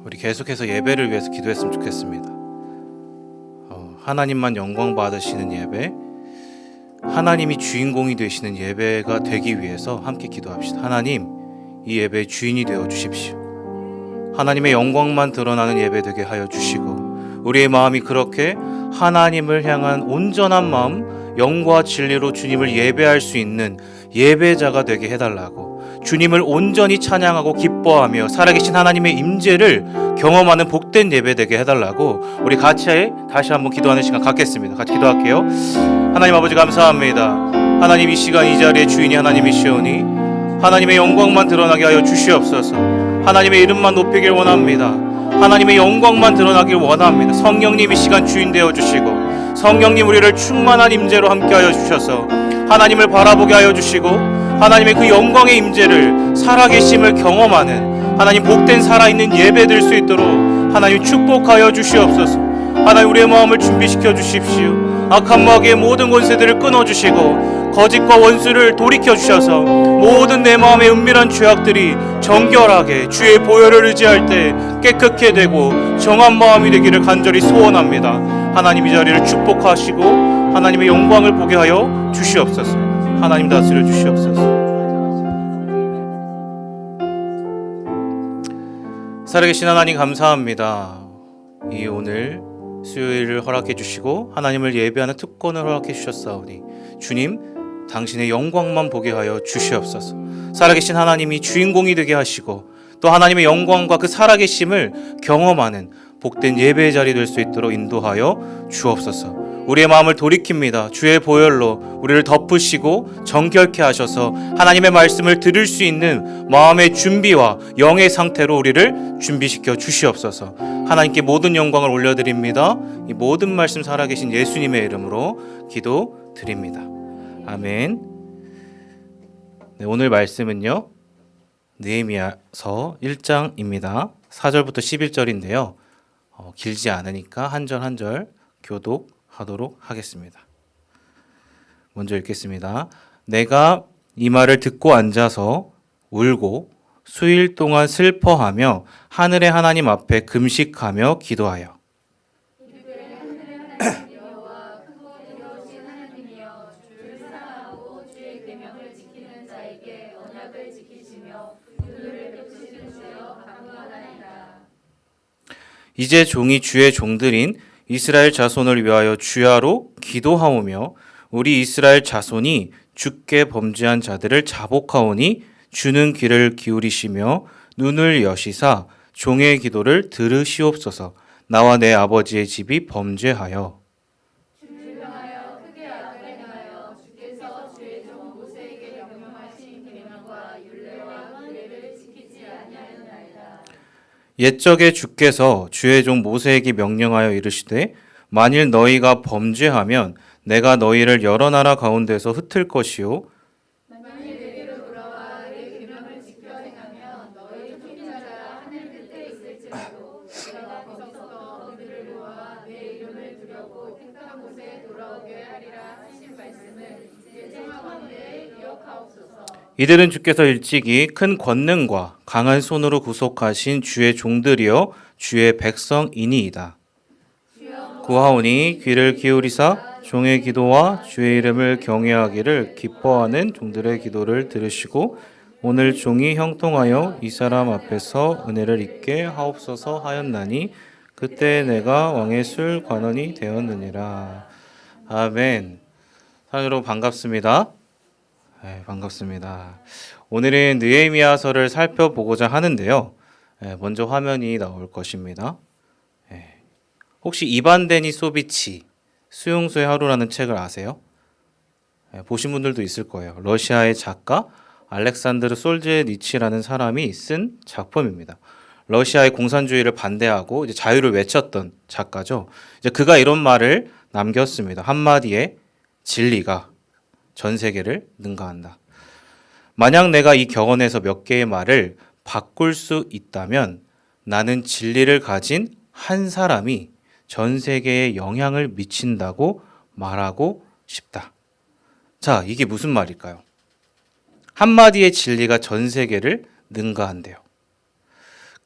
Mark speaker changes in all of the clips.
Speaker 1: 우리 계속해서 예배를 위해서 기도했으면 좋겠습니다. 하나님만 영광 받으시는 예배, 하나님이 주인공이 되시는 예배가 되기 위해서 함께 기도합시다. 하나님, 이 예배의 주인이 되어 주십시오. 하나님의 영광만 드러나는 예배 되게 하여 주시고, 우리의 마음이 그렇게 하나님을 향한 온전한 마음, 영과 진리로 주님을 예배할 수 있는 예배자가 되게 해달라고, 주님을 온전히 찬양하고 기뻐하며 살아계신 하나님의 임재를 경험하는 복된 예배 되게 해달라고 우리 같이 다시 한번 기도하는 시간 갖겠습니다. 같이 기도할게요. 하나님 아버지 감사합니다. 하나님, 이 시간 이 자리의 주인이 하나님이시오니 하나님의 영광만 드러나게 하여 주시옵소서. 하나님의 이름만 높이길 원합니다. 하나님의 영광만 드러나길 원합니다. 성령님, 이 시간 주인 되어 주시고, 성령님 우리를 충만한 임재로 함께 하여 주셔서 하나님을 바라보게 하여 주시고, 하나님의 그 영광의 임재를 살아계심을 경험하는 하나님 복된 살아있는 예배 될 수 있도록 하나님 축복하여 주시옵소서. 하나님, 우리의 마음을 준비시켜 주십시오. 악한 마귀의 모든 권세들을 끊어주시고 거짓과 원수를 돌이켜 주셔서 모든 내 마음의 은밀한 죄악들이 정결하게 주의 보혈을 의지할 때 깨끗게 되고 정한 마음이 되기를 간절히 소원합니다. 하나님, 이 자리를 축복하시고 하나님의 영광을 보게 하여 주시옵소서. 하나님 다스려 주시옵소서. 살아계신 하나님 감사합니다. 이 오늘 수요일을 허락해 주시고 하나님을 예배하는 특권을 허락해 주셨사오니 주님, 당신의 영광만 보게 하여 주시옵소서. 살아계신 하나님이 주인공이 되게 하시고 또 하나님의 영광과 그 살아계심을 경험하는 복된 예배의 자리 될 수 있도록 인도하여 주옵소서. 우리의 마음을 돌이킵니다. 주의 보혈로 우리를 덮으시고 정결케 하셔서 하나님의 말씀을 들을 수 있는 마음의 준비와 영의 상태로 우리를 준비시켜 주시옵소서. 하나님께 모든 영광을 올려드립니다. 이 모든 말씀 살아계신 예수님의 이름으로 기도드립니다. 아멘. 네, 오늘 말씀은요, 느헤미야서 1장입니다. 4절부터 11절인데요. 길지 않으니까 한 절 한 절 교독하도록 하겠습니다. 먼저 읽겠습니다. 내가 이 말을 듣고 앉아서 울고 수일 동안 슬퍼하며 하늘의 하나님 앞에 금식하며 기도하여 이제 종이 주의 종들인 이스라엘 자손을 위하여 주야로 기도하오며 우리 이스라엘 자손이 주께 범죄한 자들을 자복하오니 주는 귀를 기울이시며 눈을 여시사 종의 기도를 들으시옵소서. 나와 내 아버지의 집이 범죄하여 주를 향하여 크게 악을 행하여 주께서 주의 종 모세에게 명령하신 계명과 율례와 규례를 지키지 아니하였나이다. 옛적에 주께서 주의 종 모세에게 명령하여 이르시되 만일 너희가 범죄하면 내가 너희를 여러 나라 가운데서 흩을 것이요 만일 내게로 돌아와 내 계명을 지켜 행하면 너희 통치자가 하늘 끝에 있을지라도 내가 거기서 너희를 모아 내 이름을 두려고 택한 곳에 돌아오게 하리라 하신 말씀을 제정하건대 기억하옵소서. 이들은 주께서 일찍이 큰 권능과 강한 손으로 구속하신 주의 종들이여 주의 백성이니이다. 구하오니 귀를 기울이사 종의 기도와 주의 이름을 경외하기를 기뻐하는 종들의 기도를 들으시고 오늘 종이 형통하여 이 사람 앞에서 은혜를 입게 하옵소서 하였나니 그때 내가 왕의 술 관원이 되었느니라. 아멘. 사랑하는 여러분 반갑습니다. 네, 반갑습니다. 오늘은 느헤미야서를 살펴보고자 하는데요. 먼저 화면이 나올 것입니다. 혹시 이반 데니소비치 수용소의 하루라는 책을 아세요? 보신 분들도 있을 거예요. 러시아의 작가 알렉산드르 솔제니치라는 사람이 쓴 작품입니다. 러시아의 공산주의를 반대하고 이제 자유를 외쳤던 작가죠. 이제 그가 이런 말을 남겼습니다. 한마디에 진리가 전 세계를 능가한다. 만약 내가 이 격언에서 몇 개의 말을 바꿀 수 있다면 나는 진리를 가진 한 사람이 전 세계에 영향을 미친다고 말하고 싶다. 자, 이게 무슨 말일까요? 한마디의 진리가 전 세계를 능가한대요.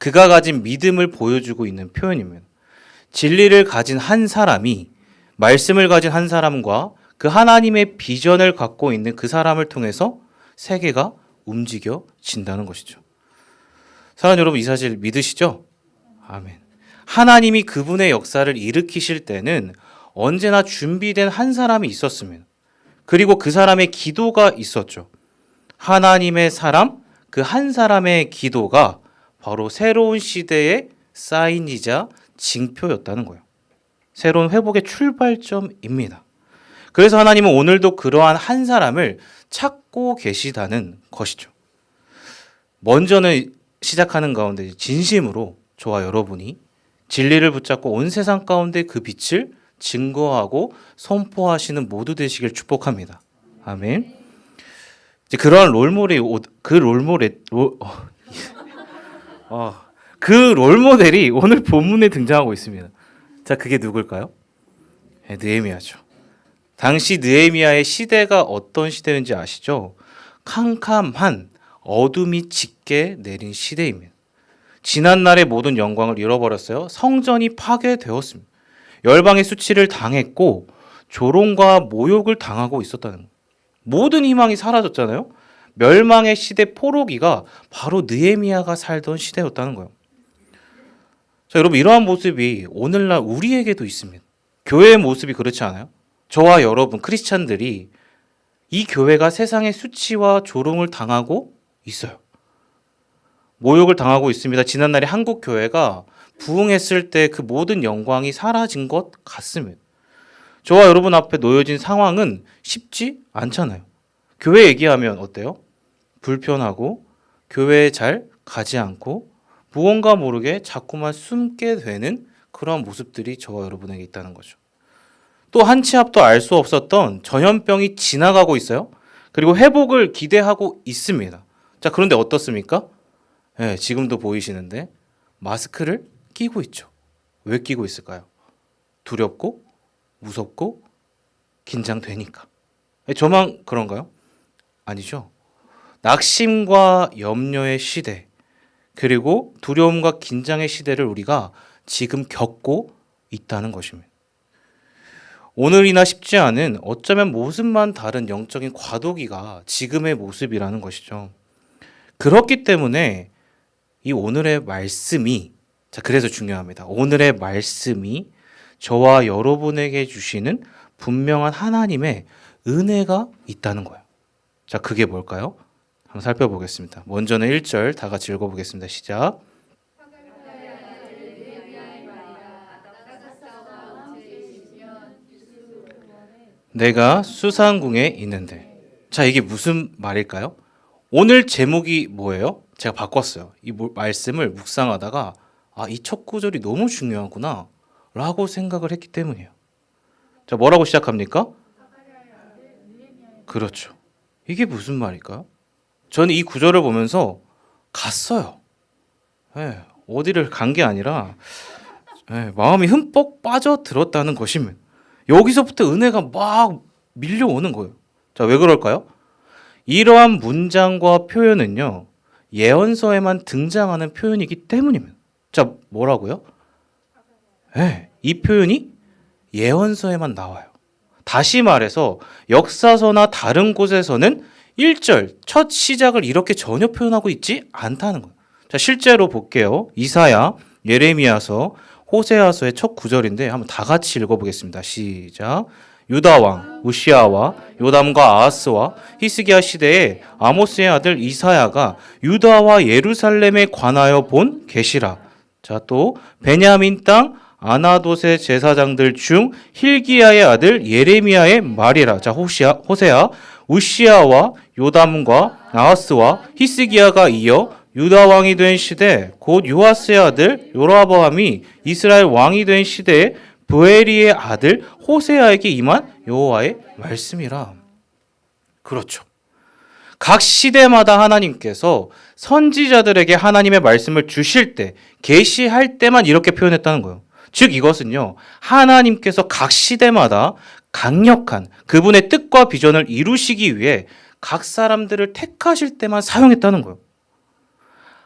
Speaker 1: 그가 가진 믿음을 보여주고 있는 표현입니다. 진리를 가진 한 사람이 말씀을 가진 한 사람과 그 하나님의 비전을 갖고 있는 그 사람을 통해서 세계가 움직여진다는 것이죠. 사랑하는 여러분, 이 사실 믿으시죠? 아멘. 하나님이 그분의 역사를 일으키실 때는 언제나 준비된 한 사람이 있었습니다. 그리고 그 사람의 기도가 있었죠. 하나님의 사람, 그 한 사람의 기도가 바로 새로운 시대의 사인이자 징표였다는 거예요. 새로운 회복의 출발점입니다. 그래서 하나님은 오늘도 그러한 한 사람을 찾고 계시다는 것이죠. 먼저는 시작하는 가운데 진심으로 저와 여러분이 진리를 붙잡고 온 세상 가운데 그 빛을 증거하고 선포하시는 모두 되시길 축복합니다. 아멘. 이제 그러한 그 롤모델이 오늘 본문에 등장하고 있습니다. 자, 그게 누굴까요? 네, 느헤미야죠. 당시 느헤미야의 시대가 어떤 시대인지 아시죠? 캄캄한 어둠이 짙게 내린 시대입니다. 지난날의 모든 영광을 잃어버렸어요. 성전이 파괴되었습니다. 열방의 수치를 당했고 조롱과 모욕을 당하고 있었다는 거예요. 모든 희망이 사라졌잖아요. 멸망의 시대 포로기가 바로 느헤미야가 살던 시대였다는 거예요. 자, 여러분, 이러한 모습이 오늘날 우리에게도 있습니다. 교회의 모습이 그렇지 않아요? 저와 여러분 크리스찬들이 이 교회가 세상의 수치와 조롱을 당하고 있어요. 모욕을 당하고 있습니다. 지난날에 한국 교회가 부흥했을 때 그 모든 영광이 사라진 것 같습니다. 저와 여러분 앞에 놓여진 상황은 쉽지 않잖아요. 교회 얘기하면 어때요? 불편하고 교회에 잘 가지 않고 무언가 모르게 자꾸만 숨게 되는 그런 모습들이 저와 여러분에게 있다는 거죠. 또 한 치 앞도 알 수 없었던 전염병이 지나가고 있어요. 그리고 회복을 기대하고 있습니다. 자, 그런데 어떻습니까? 네, 지금도 보이시는데 마스크를 끼고 있죠. 왜 끼고 있을까요? 두렵고 무섭고 긴장되니까. 저만 그런가요? 아니죠. 낙심과 염려의 시대, 그리고 두려움과 긴장의 시대를 우리가 지금 겪고 있다는 것입니다. 오늘이나 쉽지 않은 어쩌면 모습만 다른 영적인 과도기가 지금의 모습이라는 것이죠. 그렇기 때문에 이 오늘의 말씀이, 자, 그래서 중요합니다. 오늘의 말씀이 저와 여러분에게 주시는 분명한 하나님의 은혜가 있다는 거예요. 자, 그게 뭘까요? 한번 살펴보겠습니다. 먼저는 1절 다 같이 읽어보겠습니다. 시작. 내가 수상궁에 있는데. 자, 이게 무슨 말일까요? 오늘 제목이 뭐예요? 제가 바꿨어요. 이 말씀을 묵상하다가 이 첫 구절이 너무 중요하구나 라고 생각을 했기 때문이에요. 자, 뭐라고 시작합니까? 그렇죠. 이게 무슨 말일까요? 저는 이 구절을 보면서 갔어요. 네, 어디를 간 게 아니라 마음이 흠뻑 빠져들었다는 것이면 여기서부터 은혜가 막 밀려오는 거예요. 자, 왜 그럴까요? 이러한 문장과 표현은요, 예언서에만 등장하는 표현이기 때문입니다. 자, 뭐라고요? 이 표현이 예언서에만 나와요. 다시 말해서 역사서나 다른 곳에서는 1절 첫 시작을 이렇게 전혀 표현하고 있지 않다는 거예요. 자, 실제로 볼게요. 이사야, 예레미야서, 호세아서의 첫 구절인데 한번 다 같이 읽어보겠습니다. 시작. 유다 왕 우시아와 요담과 아하스와 히스기야 시대에 아모스의 아들 이사야가 유다와 예루살렘에 관하여 본 계시라. 자, 또 베냐민 땅 아나돗의 제사장들 중 힐기야의 아들 예레미야의 말이라. 자, 호세아 우시아와 요담과 아하스와 히스기야가 이어 유다 왕이 된 시대, 곧 요아스의 아들 요로보암이 이스라엘 왕이 된 시대에 부에리의 아들 호세아에게 임한 여호와의 말씀이라. 그렇죠. 각 시대마다 하나님께서 선지자들에게 하나님의 말씀을 주실 때, 계시할 때만 이렇게 표현했다는 거예요. 즉 이것은요, 하나님께서 각 시대마다 강력한 그분의 뜻과 비전을 이루시기 위해 각 사람들을 택하실 때만 사용했다는 거예요.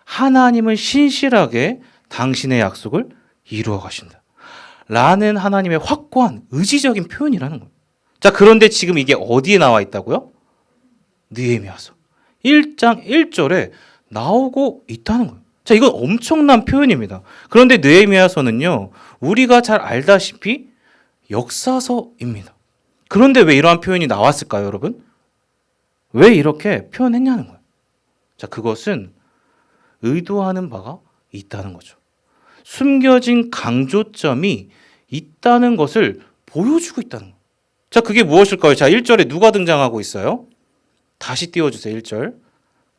Speaker 1: 하나님은 신실하게 당신의 약속을 이루어 가신다. 라는 하나님의 확고한 의지적인 표현이라는 거예요. 자, 그런데 지금 이게 어디에 나와 있다고요? 느헤미야서 1장 1절에 나오고 있다는 거예요. 자, 이건 엄청난 표현입니다. 그런데 느헤미야서는요, 우리가 잘 알다시피 역사서입니다. 그런데 왜 이러한 표현이 나왔을까요, 여러분? 왜 이렇게 표현했냐는 거예요. 자, 그것은 의도하는 바가 있다는 거죠. 숨겨진 강조점이 있다는 것을 보여주고 있다는 거예요. 자, 그게 무엇일까요? 자, 1절에 누가 등장하고 있어요? 다시 띄워주세요, 1절.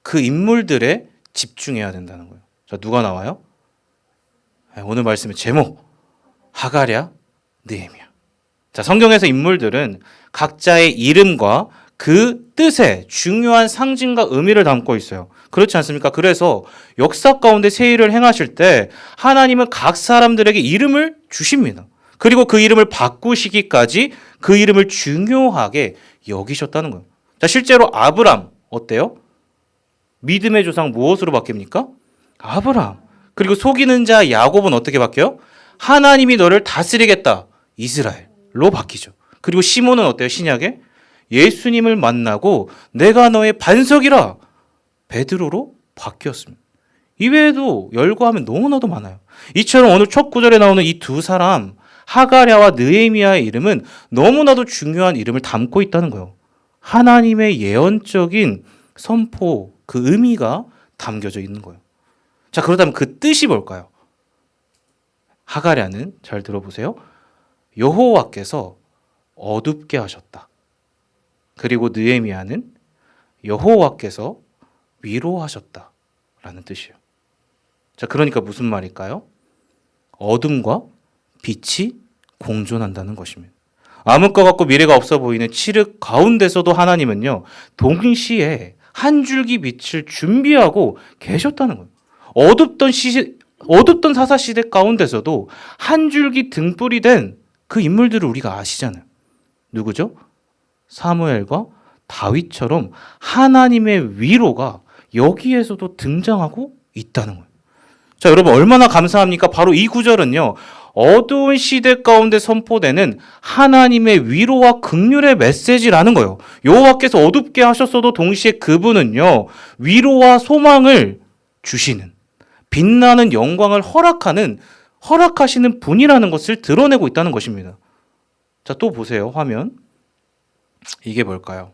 Speaker 1: 그 인물들에 집중해야 된다는 거예요. 자, 누가 나와요? 오늘 말씀의 제목, 하가랴, 느헤미야. 자, 성경에서 인물들은 각자의 이름과 그 뜻에 중요한 상징과 의미를 담고 있어요. 그렇지 않습니까? 그래서 역사 가운데 새 일을 행하실 때 하나님은 각 사람들에게 이름을 주십니다. 그리고 그 이름을 바꾸시기까지 그 이름을 중요하게 여기셨다는 거예요. 자, 실제로 아브람 어때요? 믿음의 조상 무엇으로 바뀝니까? 아브람. 그리고 속이는 자 야곱은 어떻게 바뀌어요? 하나님이 너를 다스리겠다. 이스라엘로 바뀌죠. 그리고 시몬은 어때요? 신약에 예수님을 만나고 내가 너의 반석이라 베드로로 바뀌었습니다. 이외에도 열거하면 너무나도 많아요. 이처럼 오늘 첫 구절에 나오는 이 두 사람 하가랴와 느헤미야의 이름은 너무나도 중요한 이름을 담고 있다는 거예요. 하나님의 예언적인 선포, 그 의미가 담겨져 있는 거예요. 자, 그렇다면 그 뜻이 뭘까요? 하가랴는 잘 들어보세요. 여호와께서 어둡게 하셨다. 그리고 느헤미야는 여호와께서 위로하셨다 라는 뜻이에요. 자, 그러니까 무슨 말일까요? 어둠과 빛이 공존한다는 것입니다. 암흑과 같고 미래가 없어 보이는 칠흑 가운데서도 하나님은요, 동시에 한 줄기 빛을 준비하고 계셨다는 거예요. 어둡던 사사시대 가운데서도 한 줄기 등불이 된 그 인물들을 우리가 아시잖아요. 누구죠? 사무엘과 다윗처럼 하나님의 위로가 여기에서도 등장하고 있다는 거예요. 자, 여러분 얼마나 감사합니까? 바로 이 구절은요, 어두운 시대 가운데 선포되는 하나님의 위로와 긍휼의 메시지라는 거예요. 여호와께서 어둡게 하셨어도 동시에 그분은요, 위로와 소망을 주시는, 빛나는 영광을 허락하시는 분이라는 것을 드러내고 있다는 것입니다. 자, 또 보세요, 화면. 이게 뭘까요?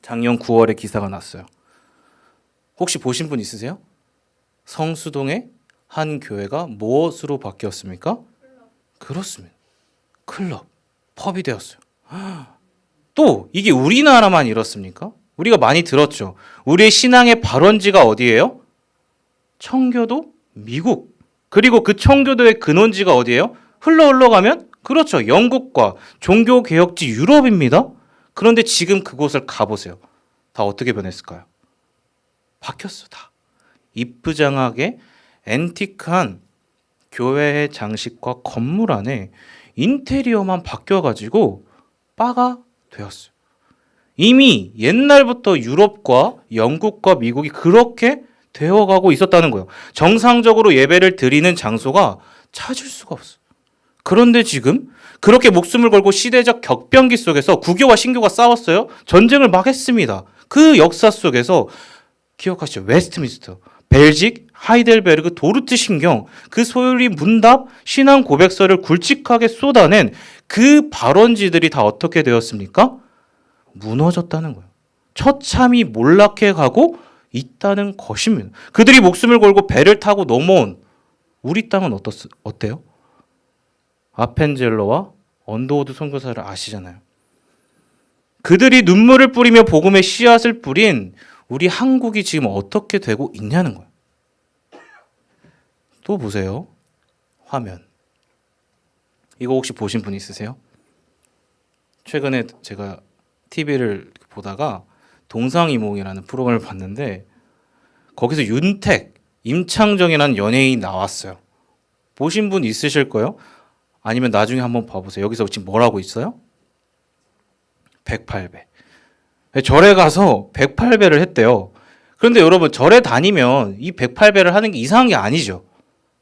Speaker 1: 작년 9월에 기사가 났어요. 혹시 보신 분 있으세요? 성수동의 한 교회가 무엇으로 바뀌었습니까? 그렇습니다. 클럽, 펍이 되었어요. 또 이게 우리나라만 이렇습니까? 우리가 많이 들었죠. 우리의 신앙의 발원지가 어디예요? 청교도 미국. 그리고 그 청교도의 근원지가 어디예요? 흘러가면 그렇죠. 영국과 종교개혁지 유럽입니다. 그런데 지금 그곳을 가보세요. 다 어떻게 변했을까요? 바뀌었어, 다. 이쁘장하게 앤티크한 교회의 장식과 건물 안에 인테리어만 바뀌어가지고 바가 되었어요. 이미 옛날부터 유럽과 영국과 미국이 그렇게 되어가고 있었다는 거예요. 정상적으로 예배를 드리는 장소가 찾을 수가 없어요. 그런데 지금 그렇게 목숨을 걸고 시대적 격변기 속에서 구교와 신교가 싸웠어요. 전쟁을 막 했습니다. 그 역사 속에서 기억하시죠? 웨스트민스터, 벨직, 하이델베르그, 도르트 신경, 그 소요리 문답, 신앙 고백서를 굵직하게 쏟아낸 그 발원지들이 다 어떻게 되었습니까? 무너졌다는 거예요. 처참히 몰락해 가고 있다는 것입니다. 그들이 목숨을 걸고 배를 타고 넘어온 우리 땅은 어때요? 아펜젤러와 언더우드 선교사를 아시잖아요. 그들이 눈물을 뿌리며 복음의 씨앗을 뿌린 우리 한국이 지금 어떻게 되고 있냐는 거예요. 또 보세요. 화면. 이거 혹시 보신 분 있으세요? 최근에 제가 TV를 보다가 동상이몽이라는 프로그램을 봤는데 거기서 윤택, 임창정이라는 연예인이 나왔어요. 보신 분 있으실 거예요? 아니면 나중에 한번 봐보세요. 여기서 지금 뭐라고 있어요? 108배. 절에 가서 108배를 했대요. 그런데 여러분 절에 다니면 이 108배를 하는 게 이상한 게 아니죠.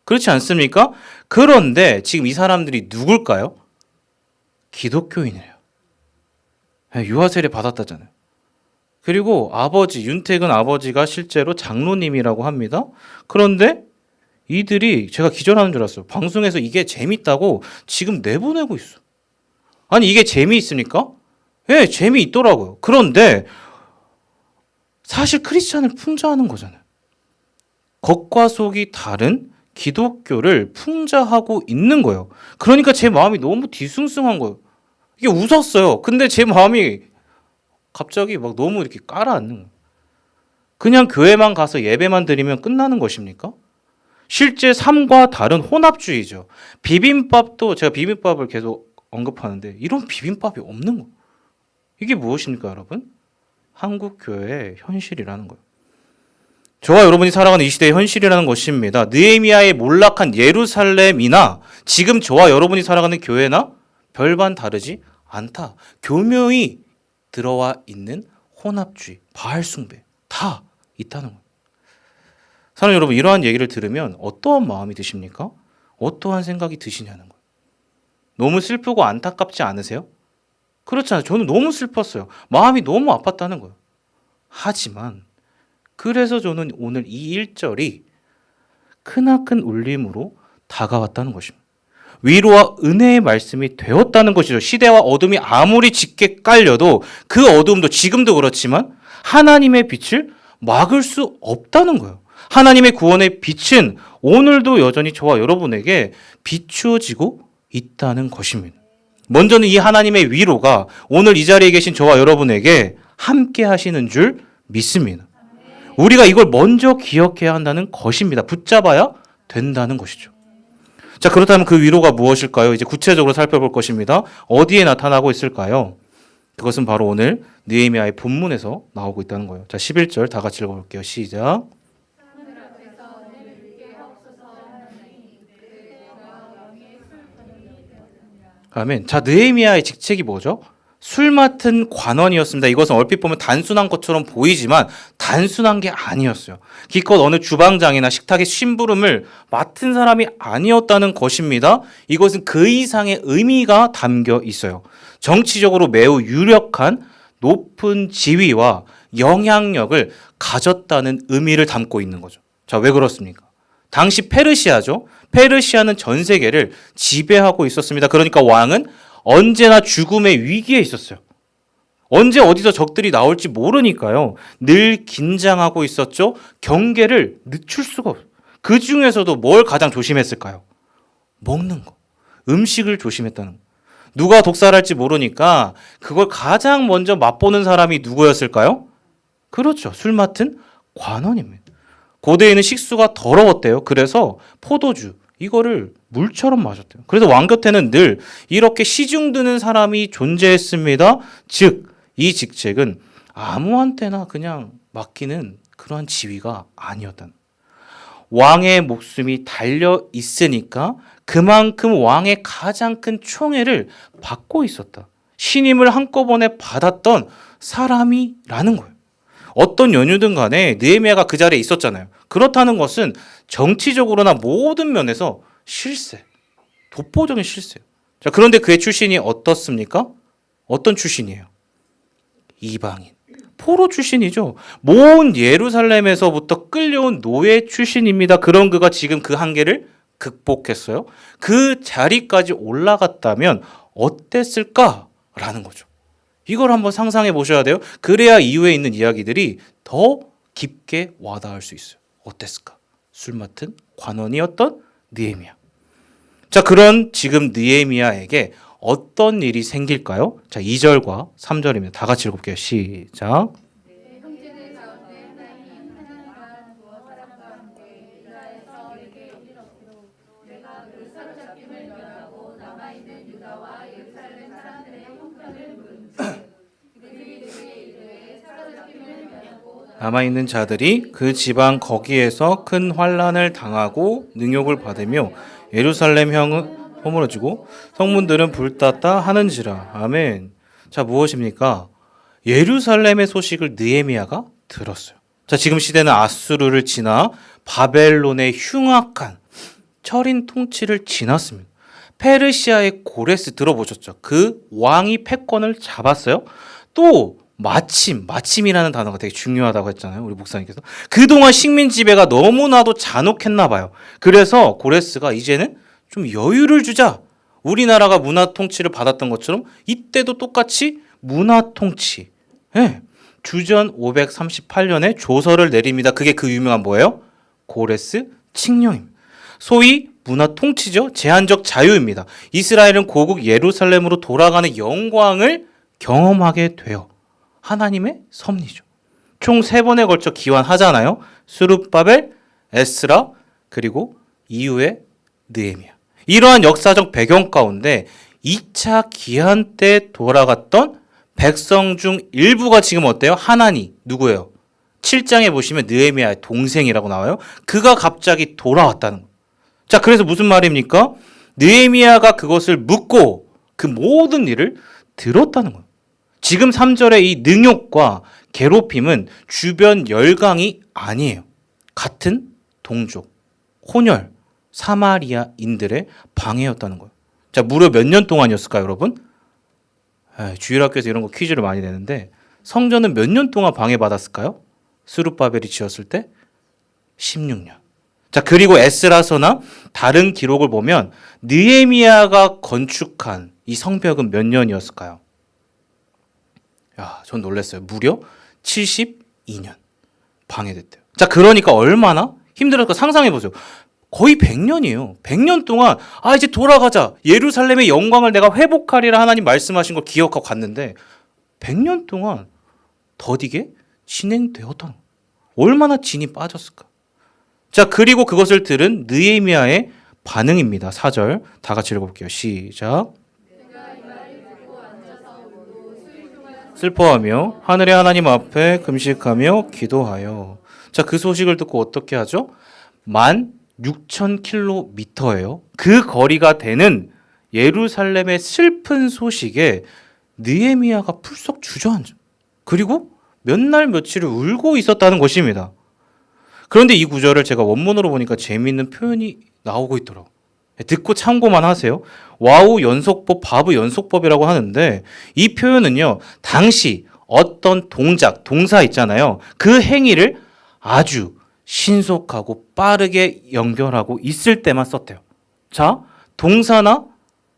Speaker 1: 그렇지 않습니까? 그런데 지금 이 사람들이 누굴까요? 기독교인이에요. 유아 세례 받았다잖아요. 그리고 아버지 윤택은 아버지가 실제로 장로님이라고 합니다. 그런데 이들이 제가 기절하는 줄 알았어요. 방송에서 이게 재밌다고 지금 내보내고 있어. 아니 이게 재미있습니까? 예, 재미있더라고요. 그런데 사실 크리스찬을 풍자하는 거잖아요. 겉과 속이 다른 기독교를 풍자하고 있는 거예요. 그러니까 제 마음이 너무 뒤숭숭한 거예요. 이게 웃었어요. 근데 제 마음이 갑자기 막 너무 이렇게 깔아앉는 거예요. 그냥 교회만 가서 예배만 드리면 끝나는 것입니까? 실제 삶과 다른 혼합주의죠. 비빔밥도 제가 비빔밥을 계속 언급하는데 이런 비빔밥이 없는 거예요. 이게 무엇입니까, 여러분? 한국 교회의 현실이라는 거예요. 저와 여러분이 살아가는 이 시대의 현실이라는 것입니다. 느헤미야의 몰락한 예루살렘이나 지금 저와 여러분이 살아가는 교회나 별반 다르지 않다. 교묘히 들어와 있는 혼합주의, 바알 숭배 다 있다는 거예요. 사랑하는 여러분, 이러한 얘기를 들으면 어떠한 마음이 드십니까? 어떠한 생각이 드시냐는 거예요. 너무 슬프고 안타깝지 않으세요? 그렇잖아요. 저는 너무 슬펐어요. 마음이 너무 아팠다는 거예요. 하지만 그래서 저는 오늘 이 1절이 크나큰 울림으로 다가왔다는 것입니다. 위로와 은혜의 말씀이 되었다는 것이죠. 시대와 어둠이 아무리 짙게 깔려도 그 어둠도 지금도 그렇지만 하나님의 빛을 막을 수 없다는 거예요. 하나님의 구원의 빛은 오늘도 여전히 저와 여러분에게 비추어지고 있다는 것입니다. 먼저는 이 하나님의 위로가 오늘 이 자리에 계신 저와 여러분에게 함께 하시는 줄 믿습니다. 우리가 이걸 먼저 기억해야 한다는 것입니다. 붙잡아야 된다는 것이죠. 자, 그렇다면 그 위로가 무엇일까요? 이제 구체적으로 살펴볼 것입니다. 어디에 나타나고 있을까요? 그것은 바로 오늘 느헤미야의 본문에서 나오고 있다는 거예요. 자, 11절 다 같이 읽어볼게요. 시작. 아멘. 자, 느헤미야의 직책이 뭐죠? 술 맡은 관원이었습니다. 이것은 얼핏 보면 단순한 것처럼 보이지만 단순한 게 아니었어요. 기껏 어느 주방장이나 식탁의 심부름을 맡은 사람이 아니었다는 것입니다. 이것은 그 이상의 의미가 담겨 있어요. 정치적으로 매우 유력한 높은 지위와 영향력을 가졌다는 의미를 담고 있는 거죠. 자, 왜 그렇습니까? 당시 페르시아죠. 페르시아는 전 세계를 지배하고 있었습니다. 그러니까 왕은 언제나 죽음의 위기에 있었어요. 언제 어디서 적들이 나올지 모르니까요. 늘 긴장하고 있었죠. 경계를 늦출 수가 없어요. 그 중에서도 뭘 가장 조심했을까요? 먹는 거. 음식을 조심했다는 거. 누가 독살할지 모르니까 그걸 가장 먼저 맛보는 사람이 누구였을까요? 그렇죠. 술 맡은 관원입니다. 고대에는 식수가 더러웠대요. 그래서 포도주 이거를 물처럼 마셨대요. 그래서 왕 곁에는 늘 이렇게 시중드는 사람이 존재했습니다. 즉, 이 직책은 아무한테나 그냥 맡기는 그러한 지위가 아니었다는. 왕의 목숨이 달려 있으니까 그만큼 왕의 가장 큰 총애를 받고 있었다. 신임을 한꺼번에 받았던 사람이라는 거예요. 어떤 연유든 간에 느헤미야가 그 자리에 있었잖아요. 그렇다는 것은 정치적으로나 모든 면에서 실세, 독보적인 실세예요. 자, 그런데 그의 출신이 어떻습니까? 어떤 출신이에요? 이방인, 포로 출신이죠. 먼 예루살렘에서부터 끌려온 노예 출신입니다. 그런 그가 지금 그 한계를 극복했어요. 그 자리까지 올라갔다면 어땠을까라는 거죠. 이걸 한번 상상해 보셔야 돼요. 그래야 이후에 있는 이야기들이 더 깊게 와닿을 수 있어요. 어땠을까? 술 맡은 관원이었던 느헤미야. 자, 그런 지금 느헤미야에게 어떤 일이 생길까요? 자, 2절과 3절입니다. 다 같이 읽어볼게요. 시작. 남아있는 자들이 그 지방 거기에서 큰 환난을 당하고 능욕을 받으며 예루살렘 형은 허물어지고 성문들은 불탔다 하는지라. 아멘. 자, 무엇입니까? 예루살렘의 소식을 느헤미야가 들었어요. 자, 지금 시대는 아수르를 지나 바벨론의 흉악한 철인 통치를 지났습니다. 페르시아의 고레스 들어보셨죠? 그 왕이 패권을 잡았어요. 또 마침이라는 단어가 되게 중요하다고 했잖아요. 우리 목사님께서. 그동안 식민 지배가 너무나도 잔혹했나 봐요. 그래서 고레스가 이제는 좀 여유를 주자. 우리나라가 문화 통치를 받았던 것처럼 이때도 똑같이 문화 통치. 네. 주전 538년에 조서를 내립니다. 그게 그 유명한 뭐예요? 고레스 칙령입니다. 소위 문화 통치죠. 제한적 자유입니다. 이스라엘은 고국 예루살렘으로 돌아가는 영광을 경험하게 돼요. 하나님의 섭리죠. 총 3번에 걸쳐 기환하잖아요. 스룹바벨, 에스라, 그리고 이후에 느헤미야. 이러한 역사적 배경 가운데 2차 기한 때 돌아갔던 백성 중 일부가 지금 어때요? 하나니 누구예요? 7장에 보시면 느헤미야의 동생이라고 나와요. 그가 갑자기 돌아왔다는 거예요. 자, 그래서 무슨 말입니까? 느헤미야가 그것을 묻고 그 모든 일을 들었다는 거예요. 지금 3절의 이 능욕과 괴롭힘은 주변 열강이 아니에요. 같은 동족, 혼혈, 사마리아인들의 방해였다는 거예요. 자, 무려 몇 년 동안이었을까요, 여러분? 주일학교에서 이런 거 퀴즈를 많이 내는데 성전은 몇 년 동안 방해받았을까요? 스룹바벨이 지었을 때 16년. 자, 그리고 에스라서나 다른 기록을 보면 느헤미야가 건축한 이 성벽은 몇 년이었을까요? 야, 전 놀랐어요. 무려 72년 방해됐대요. 자, 그러니까 얼마나 힘들었을까 상상해 보세요. 거의 100년이에요. 100년 동안 이제 돌아가자. 예루살렘의 영광을 내가 회복하리라 하나님 말씀하신 걸 기억하고 갔는데 100년 동안 더디게 진행되었던 얼마나 진이 빠졌을까. 자, 그리고 그것을 들은 느헤미야의 반응입니다. 4절 다 같이 읽어볼게요. 시작. 슬퍼하며 하늘의 하나님 앞에 금식하며 기도하여. 자, 그 소식을 듣고 어떻게 하죠? 16,000km예요. 그 거리가 되는 예루살렘의 슬픈 소식에 느헤미야가 풀썩 주저앉아. 그리고 몇 날 며칠을 울고 있었다는 것입니다. 그런데 이 구절을 제가 원문으로 보니까 재미있는 표현이 나오고 있더라고요. 듣고 참고만 하세요. 와우 연속법, 바브 연속법이라고 하는데 이 표현은요, 당시 어떤 동작, 동사 있잖아요. 그 행위를 아주 신속하고 빠르게 연결하고 있을 때만 썼대요. 자, 동사나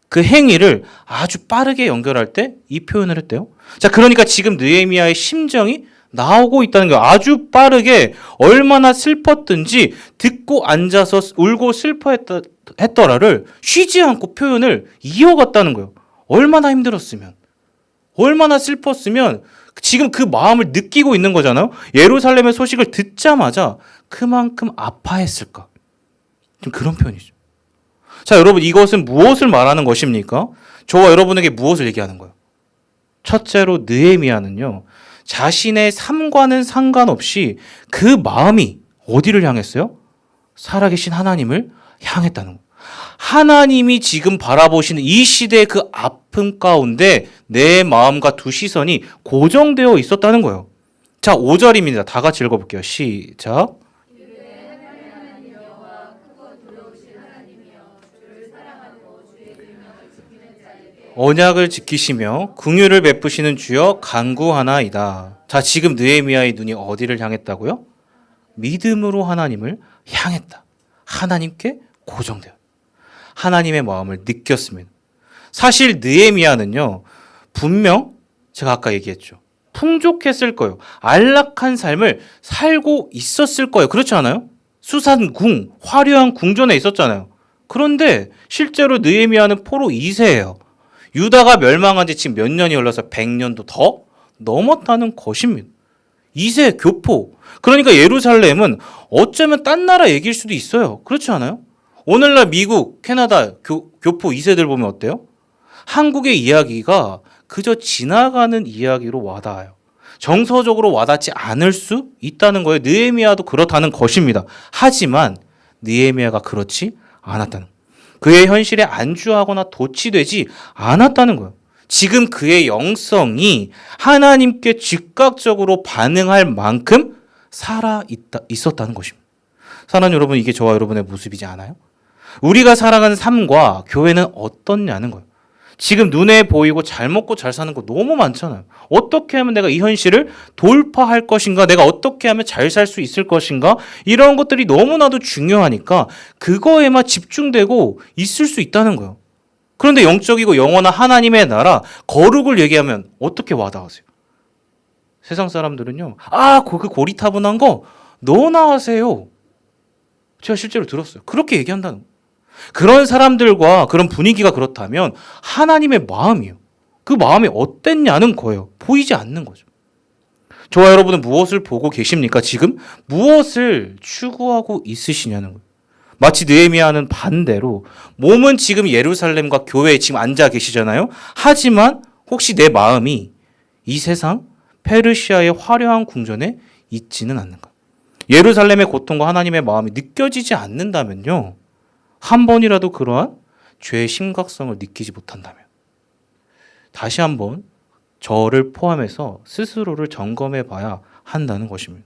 Speaker 1: 그 행위를 아주 빠르게 연결할 때 이 표현을 했대요. 자, 그러니까 지금 느헤미야의 심정이 나오고 있다는 거예요. 아주 빠르게 얼마나 슬펐든지 듣고 앉아서 울고 슬퍼했더라를 쉬지 않고 표현을 이어갔다는 거예요. 얼마나 힘들었으면, 얼마나 슬펐으면 지금 그 마음을 느끼고 있는 거잖아요. 예루살렘의 소식을 듣자마자 그만큼 아파했을까. 좀 그런 표현이죠. 자, 여러분, 이것은 무엇을 말하는 것입니까? 저와 여러분에게 무엇을 얘기하는 거예요? 첫째로 느헤미야는요, 자신의 삶과는 상관없이 그 마음이 어디를 향했어요? 살아계신 하나님을 향했다는 거예요. 하나님이 지금 바라보시는 이 시대의 그 아픔 가운데 내 마음과 두 시선이 고정되어 있었다는 거예요. 자, 5절입니다. 다 같이 읽어볼게요. 시작. 언약을 지키시며 긍휼을 베푸시는 주여 간구하나이다. 자, 지금 느헤미야의 눈이 어디를 향했다고요? 믿음으로 하나님을 향했다. 하나님께 고정돼요. 하나님의 마음을 느꼈습니다. 사실 느헤미야는요, 분명 제가 아까 얘기했죠. 풍족했을 거예요. 안락한 삶을 살고 있었을 거예요. 그렇지 않아요? 수산궁, 화려한 궁전에 있었잖아요. 그런데 실제로 느헤미야는 포로 2세예요. 유다가 멸망한 지 지금 몇 년이 흘러서 100년도 더 넘었다는 것입니다. 2세 교포. 그러니까 예루살렘은 어쩌면 딴 나라 얘기일 수도 있어요. 그렇지 않아요? 오늘날 미국, 캐나다 교포 2세들 보면 어때요? 한국의 이야기가 그저 지나가는 이야기로 와닿아요. 정서적으로 와닿지 않을 수 있다는 거예요. 느헤미야도 그렇다는 것입니다. 하지만 느헤미야가 그렇지 않았다는 거예요. 그의 현실에 안주하거나 도취되지 않았다는 거예요. 지금 그의 영성이 하나님께 즉각적으로 반응할 만큼 있었다는 것입니다. 사랑하는 여러분, 이게 저와 여러분의 모습이지 않아요? 우리가 살아가는 삶과 교회는 어떻냐는 거예요. 지금 눈에 보이고 잘 먹고 잘 사는 거 너무 많잖아요. 어떻게 하면 내가 이 현실을 돌파할 것인가? 내가 어떻게 하면 잘 살 수 있을 것인가? 이런 것들이 너무나도 중요하니까 그거에만 집중되고 있을 수 있다는 거예요. 그런데 영적이고 영원한 하나님의 나라, 거룩을 얘기하면 어떻게 와닿으세요? 세상 사람들은요, 그 고리타분한 거 너나 하세요. 제가 실제로 들었어요. 그렇게 얘기한다는 거예요. 그런 사람들과 그런 분위기가 그렇다면 하나님의 마음이요. 그 마음이 어땠냐는 거예요. 보이지 않는 거죠. 저와 여러분은 무엇을 보고 계십니까? 지금 무엇을 추구하고 있으시냐는 거예요. 마치 느헤미야는 반대로 몸은 지금 예루살렘과 교회에 지금 앉아 계시잖아요. 하지만 혹시 내 마음이 이 세상 페르시아의 화려한 궁전에 있지는 않는가? 예루살렘의 고통과 하나님의 마음이 느껴지지 않는다면요. 한 번이라도 그러한 죄의 심각성을 느끼지 못한다면 다시 한번 저를 포함해서 스스로를 점검해 봐야 한다는 것입니다.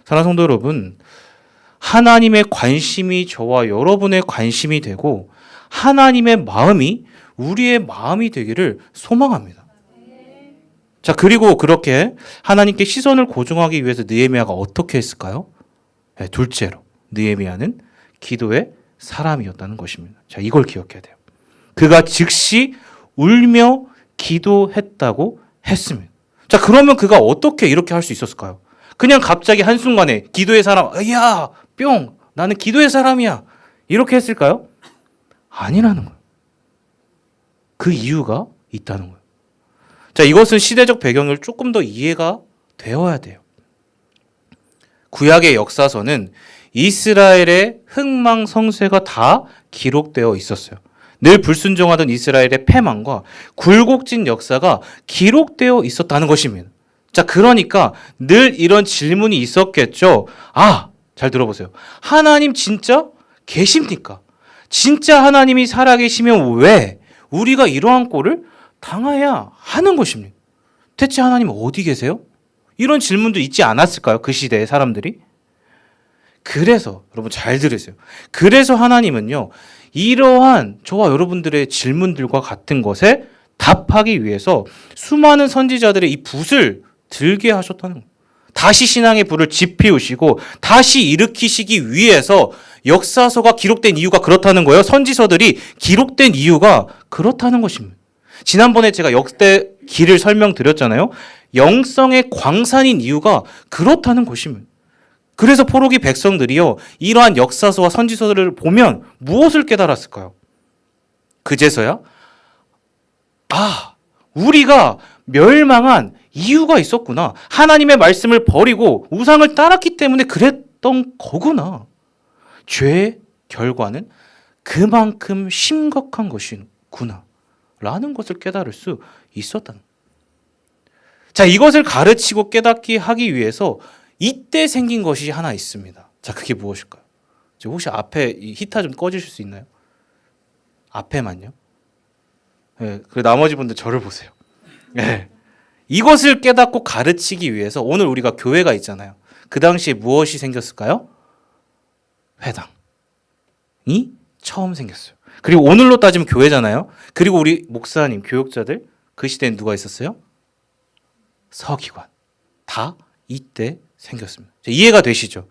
Speaker 1: 사랑하는 성도 여러분, 하나님의 관심이 저와 여러분의 관심이 되고 하나님의 마음이 우리의 마음이 되기를 소망합니다. 자, 그리고 그렇게 하나님께 시선을 고정하기 위해서 느헤미야가 어떻게 했을까요? 네, 둘째로 느헤미야는 기도의 사람이었다는 것입니다. 자, 이걸 기억해야 돼요. 그가 즉시 울며 기도했다고 했습니다. 자, 그러면 그가 어떻게 이렇게 할 수 있었을까요? 그냥 갑자기 한순간에 기도의 사람, 야, 뿅, 나는 기도의 사람이야. 이렇게 했을까요? 아니라는 거예요. 그 이유가 있다는 거예요. 자, 이것은 시대적 배경을 조금 더 이해가 되어야 돼요. 구약의 역사서는 이스라엘의 흥망성쇠가 다 기록되어 있었어요. 늘 불순종하던 이스라엘의 패망과 굴곡진 역사가 기록되어 있었다는 것입니다. 자, 그러니까 늘 이런 질문이 있었겠죠. 잘 들어보세요. 하나님 진짜 계십니까? 진짜 하나님이 살아계시면 왜 우리가 이러한 꼴을 당해야 하는 것입니까? 대체 하나님 어디 계세요? 이런 질문도 있지 않았을까요? 그 시대의 사람들이? 그래서 여러분 잘 들으세요. 그래서 하나님은요, 이러한 저와 여러분들의 질문들과 같은 것에 답하기 위해서 수많은 선지자들의 이 붓을 들게 하셨다는 거예요. 다시 신앙의 불을 지피우시고 다시 일으키시기 위해서 역사서가 기록된 이유가 그렇다는 거예요. 선지서들이 기록된 이유가 그렇다는 것입니다. 지난번에 제가 역대 길을 설명드렸잖아요. 영성의 광산인 이유가 그렇다는 것입니다. 그래서 포로기 백성들이요, 이러한 역사서와 선지서들을 보면 무엇을 깨달았을까요? 그제서야 우리가 멸망한 이유가 있었구나. 하나님의 말씀을 버리고 우상을 따랐기 때문에 그랬던 거구나. 죄의 결과는 그만큼 심각한 것이구나 라는 것을 깨달을 수 있었다는 거예요. 자, 이것을 가르치고 깨닫게 하기 위해서 이때 생긴 것이 하나 있습니다. 자, 그게 무엇일까요? 혹시 앞에 히터 좀 꺼주실 수 있나요? 앞에만요. 네, 그 나머지 분들 저를 보세요. 네. 이것을 깨닫고 가르치기 위해서 오늘 우리가 교회가 있잖아요. 그 당시에 무엇이 생겼을까요? 회당이 처음 생겼어요. 그리고 오늘로 따지면 교회잖아요. 그리고 우리 목사님, 교육자들, 그 시대엔 누가 있었어요? 서기관. 다 이때 생겼습니다. 이해가 되시죠?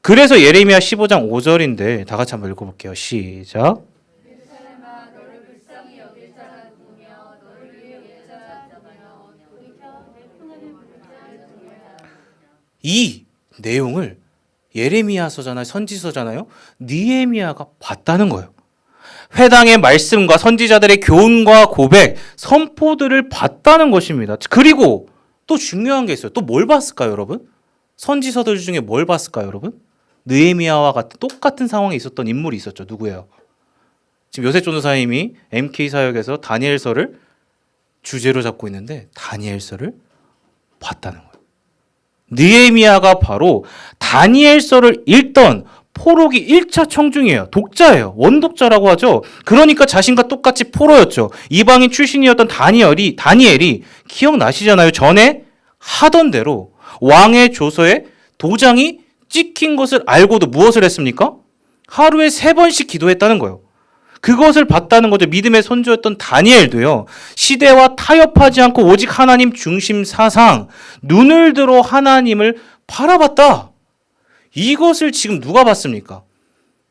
Speaker 1: 그래서 예레미야 15장 5절인데 다 같이 한번 읽어볼게요. 시작. 이 내용을 예레미야서잖아요. 선지서잖아요. 느헤미야가 봤다는 거예요. 회당의 말씀과 선지자들의 교훈과 고백, 선포들을 봤다는 것입니다. 그리고 또 중요한 게 있어요. 또 뭘 봤을까요, 여러분? 선지서들 중에 뭘 봤을까요, 여러분? 느헤미야와 같은 똑같은 상황에 있었던 인물이 있었죠. 누구예요? 지금 요셉 전도사님이 MK 사역에서 다니엘서를 주제로 잡고 있는데 다니엘서를 봤다는 거예요. 느헤미야가 바로 다니엘서를 읽던 포로기 1차 청중이에요. 독자예요. 원독자라고 하죠. 그러니까 자신과 똑같이 포로였죠. 이방인 출신이었던 다니엘이 기억나시잖아요. 전에 하던 대로 왕의 조서에 도장이 찍힌 것을 알고도 무엇을 했습니까? 하루에 3번씩 기도했다는 거예요. 그것을 봤다는 거죠. 믿음의 선조였던 다니엘도요. 시대와 타협하지 않고 오직 하나님 중심 사상, 눈을 들어 하나님을 바라봤다. 이것을 지금 누가 봤습니까?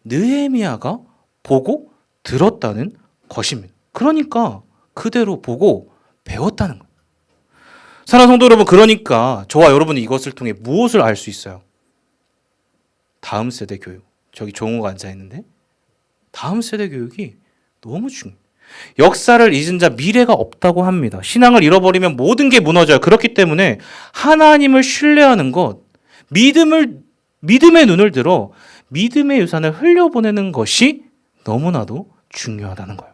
Speaker 1: 느헤미야가 보고 들었다는 것입니다. 그러니까 그대로 보고 배웠다는 거예요. 사랑하는 성도 여러분, 그러니까 저와 여러분이 이것을 통해 무엇을 알 수 있어요? 다음 세대 교육. 저기 종호가 앉아있는데 다음 세대 교육이 너무 중요해요. 역사를 잊은 자 미래가 없다고 합니다. 신앙을 잃어버리면 모든 게 무너져요. 그렇기 때문에 하나님을 신뢰하는 것, 믿음의 눈을 들어 믿음의 유산을 흘려보내는 것이 너무나도 중요하다는 거예요.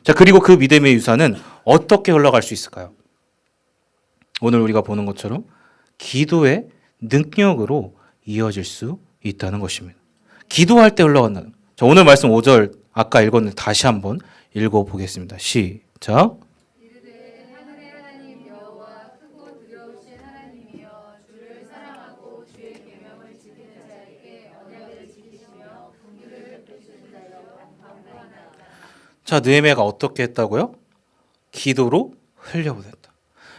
Speaker 1: 자, 그리고 그 믿음의 유산은 어떻게 흘러갈 수 있을까요? 오늘 우리가 보는 것처럼 기도의 능력으로 이어질 수 있다는 것입니다. 기도할 때 흘러간다는 거예요. 자, 오늘 말씀 5절 아까 읽었는데 다시 한번 읽어보겠습니다. 시작. 자, 느헤미야가 어떻게 했다고요? 기도로 흘려보냈다.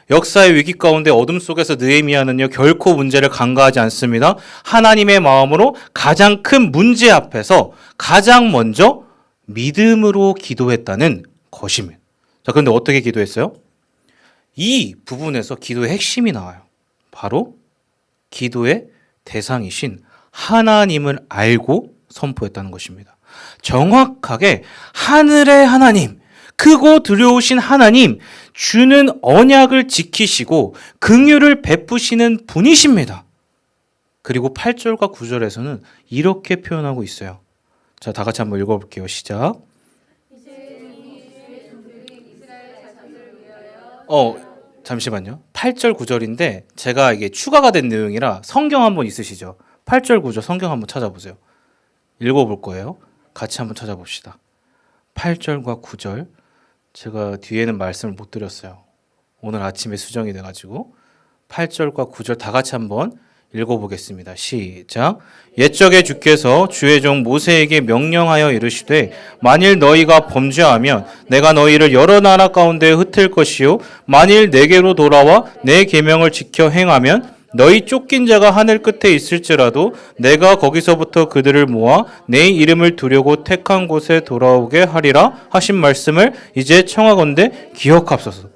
Speaker 1: 역사의 위기 가운데 어둠 속에서 느헤미야는요, 결코 문제를 간과하지 않습니다. 하나님의 마음으로 가장 큰 문제 앞에서 가장 먼저 믿음으로 기도했다는 것입니다. 자, 그런데 어떻게 기도했어요? 이 부분에서 기도의 핵심이 나와요. 바로 기도의 대상이신 하나님을 알고 선포했다는 것입니다. 정확하게 하늘의 하나님, 크고 두려우신 하나님, 주는 언약을 지키시고 긍휼을 베푸시는 분이십니다. 그리고 8절과 9절에서는 이렇게 표현하고 있어요. 자, 다 같이 한번 읽어볼게요. 시작. 잠시만요. 8절 9절인데 제가 이게 추가가 된 내용이라 성경 한번 있으시죠? 8절 9절 성경 한번 찾아보세요. 읽어볼 거예요. 같이 한번 찾아봅시다. 8절과 9절. 제가 뒤에는 말씀을 못 드렸어요. 오늘 아침에 수정이 돼가지고 8절과 9절 다 같이 한번 읽어보겠습니다. 시작. 옛적에 주께서 주의 종 모세에게 명령하여 이르시되 만일 너희가 범죄하면 내가 너희를 여러 나라 가운데 흩을 것이요 만일 내게로 돌아와 내 계명을 지켜 행하면 너희 쫓긴 자가 하늘 끝에 있을지라도 내가 거기서부터 그들을 모아 내 이름을 두려고 택한 곳에 돌아오게 하리라 하신 말씀을 이제 청하건대 기억합소서.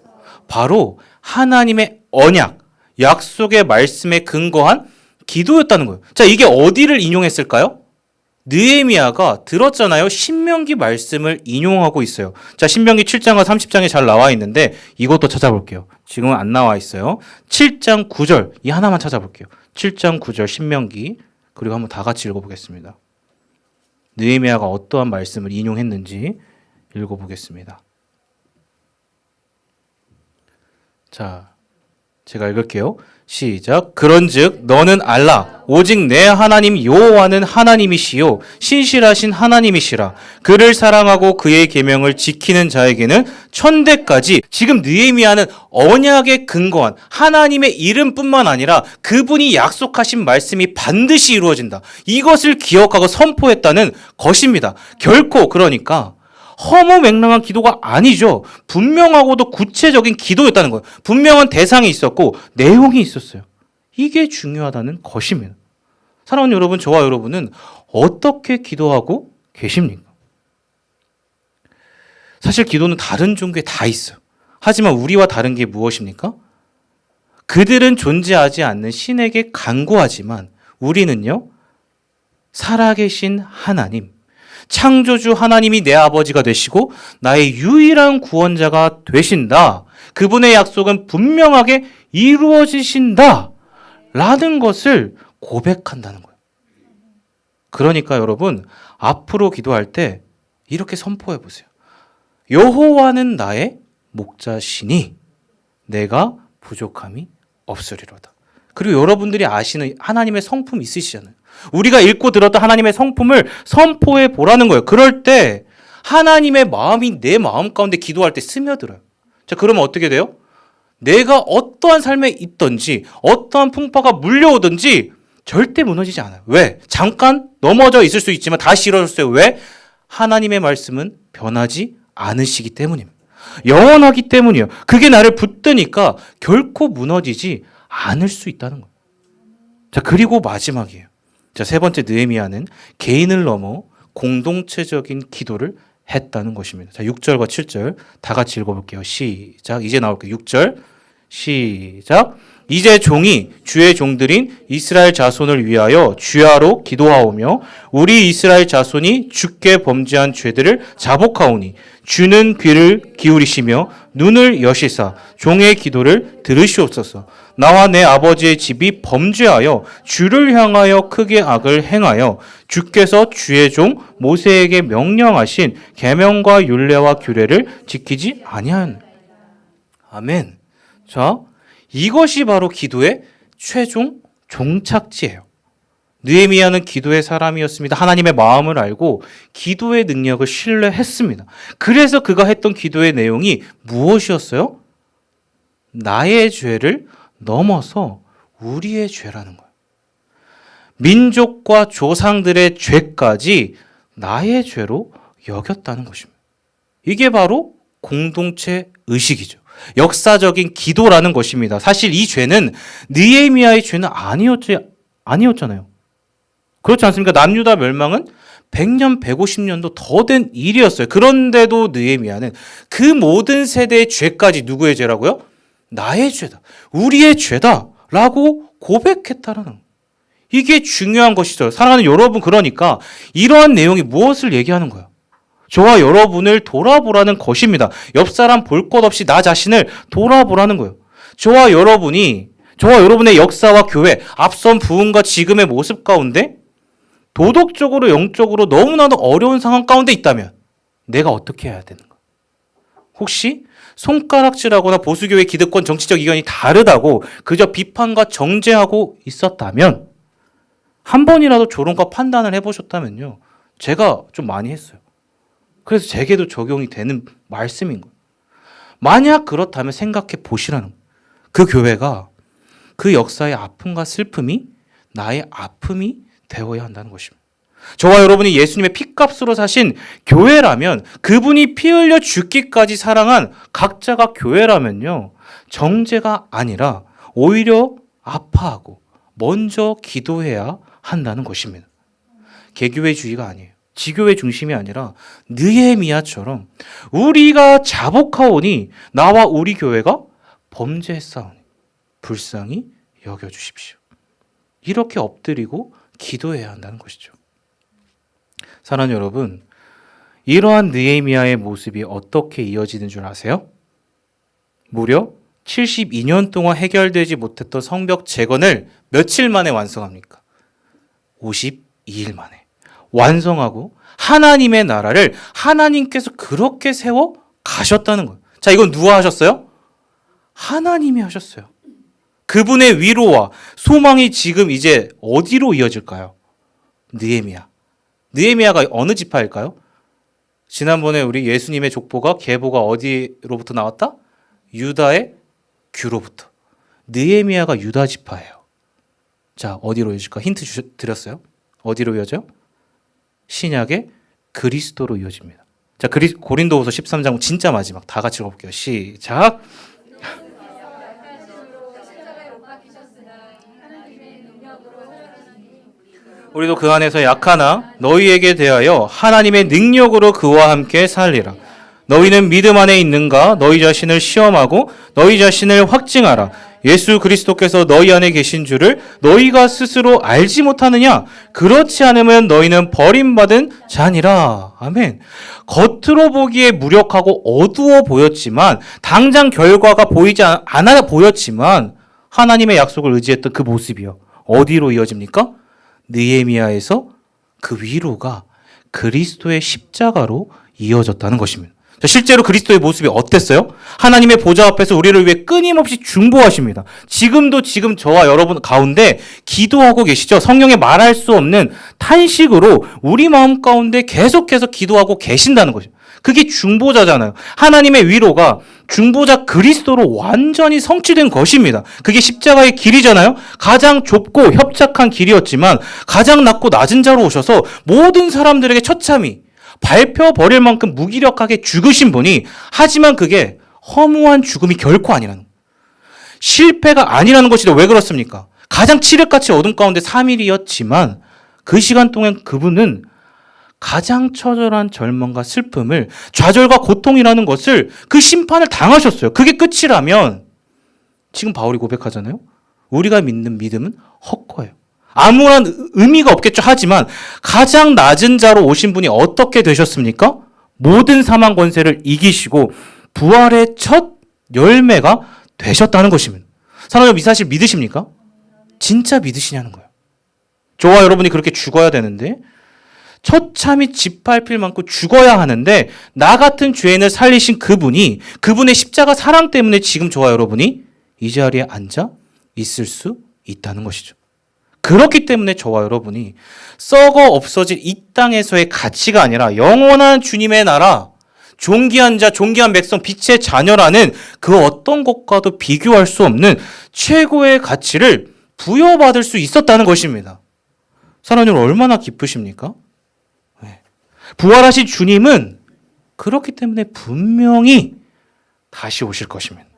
Speaker 1: 바로 하나님의 언약, 약속의 말씀에 근거한 기도였다는 거예요. 자, 이게 어디를 인용했을까요? 느헤미야가 들었잖아요. 신명기 말씀을 인용하고 있어요. 자, 신명기 7장과 30장에 잘 나와 있는데 이것도 찾아볼게요. 지금은 안 나와 있어요. 7장 9절 이 하나만 찾아볼게요. 7장 9절 신명기, 그리고 한번 다 같이 읽어보겠습니다. 느헤미야가 어떠한 말씀을 인용했는지 읽어보겠습니다. 자, 제가 읽을게요. 시작. 그런즉 너는 알라 오직 내 하나님 여호와는 하나님이시요 신실하신 하나님이시라. 그를 사랑하고 그의 계명을 지키는 자에게는 천대까지. 지금 느헤미야는 언약에 근거한 하나님의 이름뿐만 아니라 그분이 약속하신 말씀이 반드시 이루어진다. 이것을 기억하고 선포했다는 것입니다. 결코 그러니까 허무맹랑한 기도가 아니죠. 분명하고도 구체적인 기도였다는 거예요. 분명한 대상이 있었고 내용이 있었어요. 이게 중요하다는 것입니다. 사랑하는 여러분, 저와 여러분은 어떻게 기도하고 계십니까? 사실 기도는 다른 종교에 다 있어요. 하지만 우리와 다른 게 무엇입니까? 그들은 존재하지 않는 신에게 간구하지만 우리는요, 살아계신 하나님, 창조주 하나님이 내 아버지가 되시고 나의 유일한 구원자가 되신다. 그분의 약속은 분명하게 이루어지신다. 라는 것을 고백한다는 거예요. 그러니까 여러분, 앞으로 기도할 때 이렇게 선포해 보세요. 여호와는 나의 목자시니 내가 부족함이 없으리로다. 그리고 여러분들이 아시는 하나님의 성품 있으시잖아요. 우리가 읽고 들었던 하나님의 성품을 선포해 보라는 거예요. 그럴 때 하나님의 마음이 내 마음 가운데 기도할 때 스며들어요. 자, 그러면 어떻게 돼요? 내가 어떠한 삶에 있든지 어떠한 풍파가 물려오든지 절대 무너지지 않아요. 왜? 잠깐 넘어져 있을 수 있지만 다시 일어섰어요. 왜? 하나님의 말씀은 변하지 않으시기 때문입니다. 영원하기 때문이에요. 그게 나를 붙드니까 결코 무너지지 않을 수 있다는 거예요. 자, 그리고 마지막이에요. 자, 세 번째, 느헤미야는 개인을 넘어 공동체적인 기도를 했다는 것입니다. 자, 6절과 7절 다 같이 읽어볼게요. 시작. 이제 나올게요. 6절 시작. 이제 종이 주의 종들인 이스라엘 자손을 위하여 주야로 기도하오며 우리 이스라엘 자손이 주께 범죄한 죄들을 자복하오니 주는 귀를 기울이시며 눈을 여시사 종의 기도를 들으시옵소서. 나와 내 아버지의 집이 범죄하여 주를 향하여 크게 악을 행하여 주께서 주의 종 모세에게 명령하신 계명과 율례와 규례를 지키지 아니하였나이다. 아멘. 자, 이것이 바로 기도의 최종 종착지예요. 느헤미야는 기도의 사람이었습니다. 하나님의 마음을 알고 기도의 능력을 신뢰했습니다. 그래서 그가 했던 기도의 내용이 무엇이었어요? 나의 죄를 넘어서 우리의 죄라는 거예요. 민족과 조상들의 죄까지 나의 죄로 여겼다는 것입니다. 이게 바로 공동체 의식이죠. 역사적인 기도라는 것입니다. 사실 이 죄는 느헤미야의 죄는 아니었잖아요. 그렇지 않습니까? 남유다 멸망은 100년, 150년도 더 된 일이었어요. 그런데도 느헤미야는 그 모든 세대의 죄까지 누구의 죄라고요? 나의 죄다. 우리의 죄다. 라고 고백했다라는 거예요. 이게 중요한 것이죠. 사랑하는 여러분, 그러니까 이러한 내용이 무엇을 얘기하는 거예요? 저와 여러분을 돌아보라는 것입니다. 옆 사람 볼 것 없이 나 자신을 돌아보라는 거예요. 저와 여러분의 역사와 교회, 앞선 부흥과 지금의 모습 가운데 도덕적으로, 영적으로 너무나도 어려운 상황 가운데 있다면 내가 어떻게 해야 되는가? 혹시 손가락질하거나 보수교회 기득권 정치적 의견이 다르다고 그저 비판과 정죄하고 있었다면, 한 번이라도 조롱과 판단을 해보셨다면요, 제가 좀 많이 했어요. 그래서 제게도 적용이 되는 말씀인 거예요. 만약 그렇다면 생각해 보시라는 거예요. 그 교회가, 그 역사의 아픔과 슬픔이 나의 아픔이 되어야 한다는 것입니다. 저와 여러분이 예수님의 피값으로 사신 교회라면, 그분이 피 흘려 죽기까지 사랑한 각자가 교회라면요, 정죄가 아니라 오히려 아파하고 먼저 기도해야 한다는 것입니다. 개교회주의가 아니에요. 지교회 중심이 아니라 느헤미야처럼 우리가 자복하오니 나와 우리 교회가 범죄했사오니 불쌍히 여겨주십시오. 이렇게 엎드리고 기도해야 한다는 것이죠. 사랑하는 여러분, 이러한 느헤미야의 모습이 어떻게 이어지는 줄 아세요? 무려 72년 동안 해결되지 못했던 성벽 재건을 며칠 만에 완성합니까? 52일 만에 완성하고 하나님의 나라를 하나님께서 그렇게 세워 가셨다는 거예요. 자, 이건 누가 하셨어요? 하나님이 하셨어요. 그분의 위로와 소망이 지금 이제 어디로 이어질까요? 느헤미야. 느헤미야가 어느 지파일까요? 지난번에 우리 예수님의 족보가, 계보가 어디로부터 나왔다? 유다의 규로부터. 느헤미야가 유다 지파예요. 자, 어디로 이어질까? 힌트 드렸어요. 어디로 이어져요? 신약의 그리스도로 이어집니다. 자, 고린도후서 13장 진짜 마지막 다 같이 읽어볼게요. 시작. 우리도 그 안에서 약하나 너희에게 대하여 하나님의 능력으로 그와 함께 살리라. 너희는 믿음 안에 있는가? 너희 자신을 시험하고 너희 자신을 확증하라. 예수 그리스도께서 너희 안에 계신 줄을 너희가 스스로 알지 못하느냐? 그렇지 않으면 너희는 버림받은 자니라. 아멘. 겉으로 보기에 무력하고 어두워 보였지만, 당장 결과가 보이지 않아 보였지만, 하나님의 약속을 의지했던 그 모습이요, 어디로 이어집니까? 느헤미야에서 그 위로가 그리스도의 십자가로 이어졌다는 것입니다. 자, 실제로 그리스도의 모습이 어땠어요? 하나님의 보좌 앞에서 우리를 위해 끊임없이 중보하십니다. 지금 저와 여러분 가운데 기도하고 계시죠? 성령의 말할 수 없는 탄식으로 우리 마음 가운데 계속해서 기도하고 계신다는 것이죠. 그게 중보자잖아요. 하나님의 위로가 중보자 그리스도로 완전히 성취된 것입니다. 그게 십자가의 길이잖아요. 가장 좁고 협착한 길이었지만 가장 낮고 낮은 자로 오셔서 모든 사람들에게 처참히 밟혀버릴 만큼 무기력하게 죽으신 분이, 하지만 그게 허무한 죽음이 결코 아니라는, 실패가 아니라는 것이죠. 왜 그렇습니까? 가장 칠흑같이 어둠 가운데 3일이었지만 그 시간 동안 그분은 가장 처절한 절망과 슬픔을, 좌절과 고통이라는 것을, 그 심판을 당하셨어요. 그게 끝이라면 지금 바울이 고백하잖아요. 우리가 믿는 믿음은 헛거예요. 아무런 의미가 없겠죠. 하지만 가장 낮은 자로 오신 분이 어떻게 되셨습니까? 모든 사망 권세를 이기시고 부활의 첫 열매가 되셨다는 것입니다. 사랑하는 여러분, 이 사실 믿으십니까? 진짜 믿으시냐는 거예요. 저와 여러분이 그렇게 죽어야 되는데, 처참히 짓밟힐 만큼 죽어야 하는데, 나 같은 죄인을 살리신 그분이, 그분의 십자가 사랑 때문에 지금 저와 여러분이 이 자리에 앉아 있을 수 있다는 것이죠. 그렇기 때문에 저와 여러분이 썩어 없어질 이 땅에서의 가치가 아니라 영원한 주님의 나라, 존귀한 자, 존귀한 백성, 빛의 자녀라는 그 어떤 것과도 비교할 수 없는 최고의 가치를 부여받을 수 있었다는 것입니다. 사랑하는 여러분, 얼마나 기쁘십니까? 부활하신 주님은 그렇기 때문에 분명히 다시 오실 것입니다.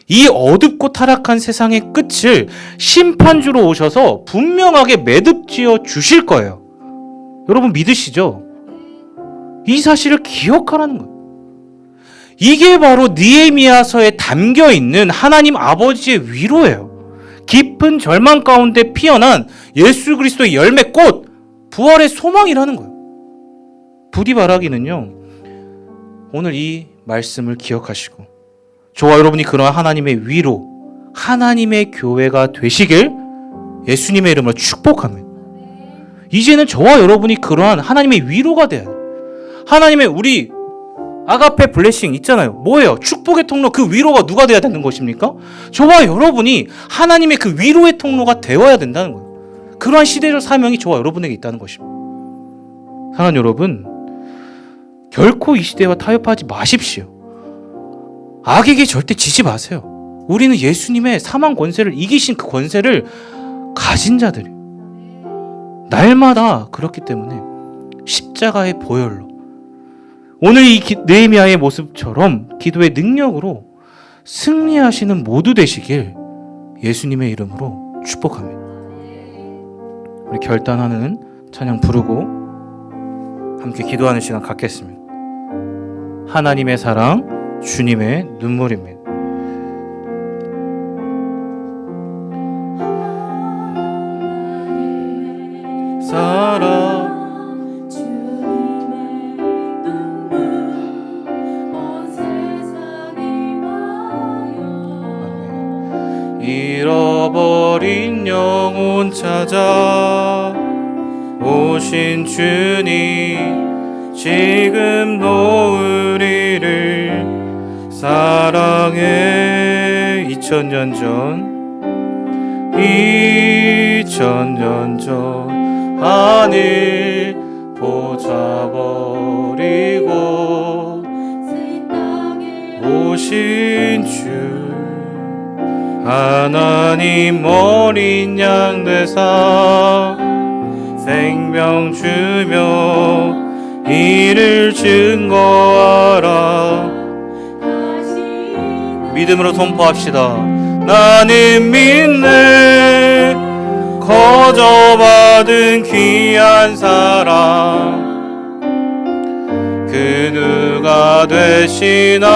Speaker 1: 이 어둡고 타락한 세상의 끝을 심판주로 오셔서 분명하게 매듭지어 주실 거예요. 여러분 믿으시죠? 이 사실을 기억하라는 거예요. 이게 바로 느헤미야서에 담겨 있는 하나님 아버지의 위로예요. 깊은 절망 가운데 피어난 예수 그리스도의 열매꽃, 부활의 소망이라는 거예요. 부디 바라기는요, 오늘 이 말씀을 기억하시고 저와 여러분이 그러한 하나님의 위로, 하나님의 교회가 되시길 예수님의 이름으로 축복합니다. 이제는 저와 여러분이 그러한 하나님의 위로가 돼야 돼요. 하나님의 우리 아가페 블레싱 있잖아요. 뭐예요? 축복의 통로, 그 위로가 누가 돼야 되는 것입니까? 저와 여러분이 하나님의 그 위로의 통로가 되어야 된다는 거예요. 그러한 시대적 사명이 저와 여러분에게 있다는 것입니다. 사랑하는 여러분, 결코 이 시대와 타협하지 마십시오. 악에게 절대 지지 마세요. 우리는 예수님의 사망 권세를 이기신 그 권세를 가진 자들이에요. 날마다 그렇기 때문에 십자가의 보혈로, 오늘 이 느헤미야의 모습처럼 기도의 능력으로 승리하시는 모두 되시길 예수님의 이름으로 축복합니다. 우리 결단하는 찬양 부르고 함께 기도하는 시간 갖겠습니다. 하나님의 사랑, 주님의 눈물입니다. 사랑 잃어버린 영혼 찾아 오신 주님, 지금도 우리를 사랑해. 2000년 전 하늘 보좌 버리고 오신 주, 하나님 어린 양 되사 생명 주며 이를 증거하라. 믿음으로 선포합시다. 나는 믿네, 거저받은 귀한 사랑, 그 누가 되시나리요.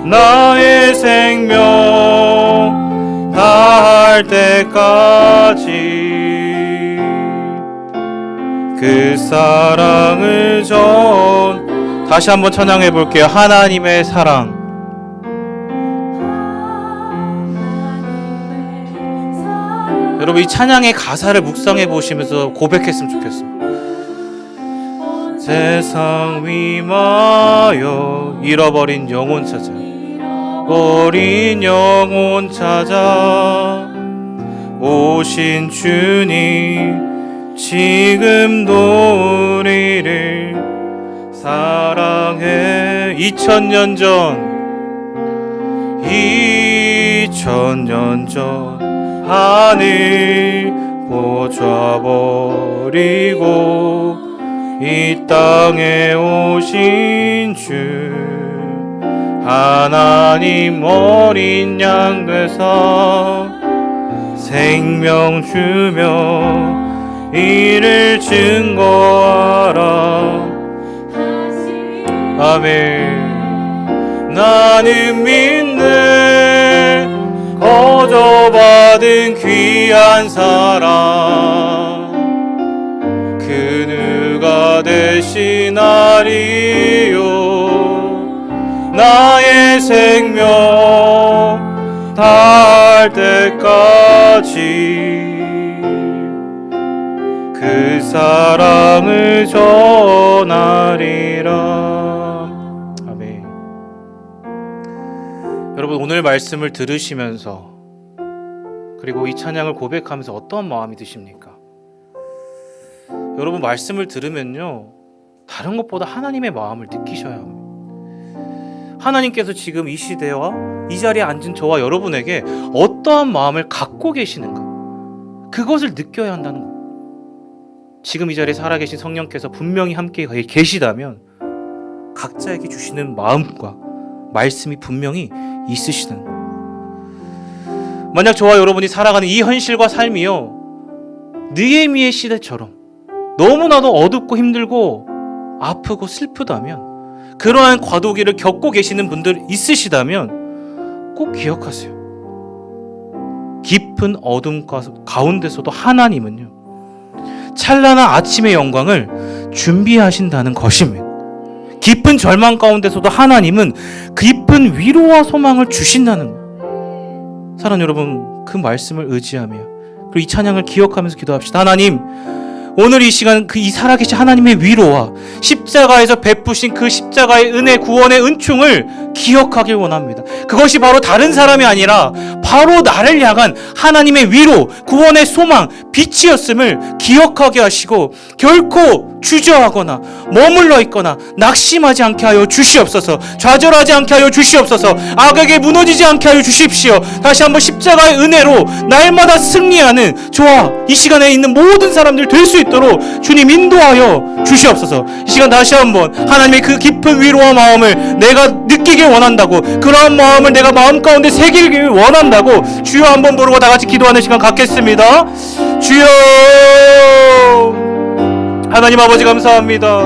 Speaker 1: 나의 생명 다할 때까지 그 사랑을 다시 한번 찬양해 볼게요. 하나님의 사랑. 여러분 이 찬양의 가사를 묵상해 보시면서 고백했으면 좋겠습니다. 세상 위마여 잃어버린 영혼 찾아, 어린 영혼 찾아 오신 주님, 지금도 우리를 사랑해. 2000년 전 2000년 전 하늘 보좌 버리고 이 땅에 오신 주 하나님 어린 양 되사 생명 주며 이를 증거하라. 아멘. 나는 믿네 거저받은 귀한 사랑 그 누가 대신하리요 나의 생명 다할 때까지 그 사랑을 전하리라. 아멘. 여러분, 오늘 말씀을 들으시면서 그리고 이 찬양을 고백하면서 어떠한 마음이 드십니까? 여러분, 말씀을 들으면요 다른 것보다 하나님의 마음을 느끼셔야 합니다. 하나님께서 지금 이 시대와 이 자리에 앉은 저와 여러분에게 어떠한 마음을 갖고 계시는가, 그것을 느껴야 한다는 것. 지금 이 자리에 살아계신 성령께서 분명히 함께 계시다면 각자에게 주시는 마음과 말씀이 분명히 있으시다는 것. 만약 저와 여러분이 살아가는 이 현실과 삶이요 느헤미야의 시대처럼 너무나도 어둡고 힘들고 아프고 슬프다면, 그러한 과도기를 겪고 계시는 분들 있으시다면 꼭 기억하세요. 깊은 어둠 가운데서도 하나님은요 찬란한 아침의 영광을 준비하신다는 것입니다. 깊은 절망 가운데서도 하나님은 깊은 위로와 소망을 주신다는 것. 사랑하는 여러분, 그 말씀을 의지하며 그리고 이 찬양을 기억하면서 기도합시다. 하나님, 오늘 이 시간 이 살아계신 하나님의 위로와 십자가에서 베푸신 그 십자가의 은혜, 구원의 은총을 기억하길 원합니다. 그것이 바로 다른 사람이 아니라 바로 나를 향한 하나님의 위로, 구원의 소망, 빛이었음을 기억하게 하시고 결코 주저하거나 머물러 있거나 낙심하지 않게 하여 주시옵소서. 좌절하지 않게 하여 주시옵소서. 악에게 무너지지 않게 하여 주십시오. 다시 한번 십자가의 은혜로 날마다 승리하는 저와 이 시간에 있는 모든 사람들 될 수 있도록 주님 인도하여 주시옵소서. 이 시간 다시 한번 하나님의 그 깊은 위로와 마음을 내가 느끼길 원한다고, 그러한 마음을 내가 마음 가운데 새기길 원한다고 주여 한번 부르고 다 같이 기도하는 시간 갖겠습니다. 주여, 하나님 아버지 감사합니다.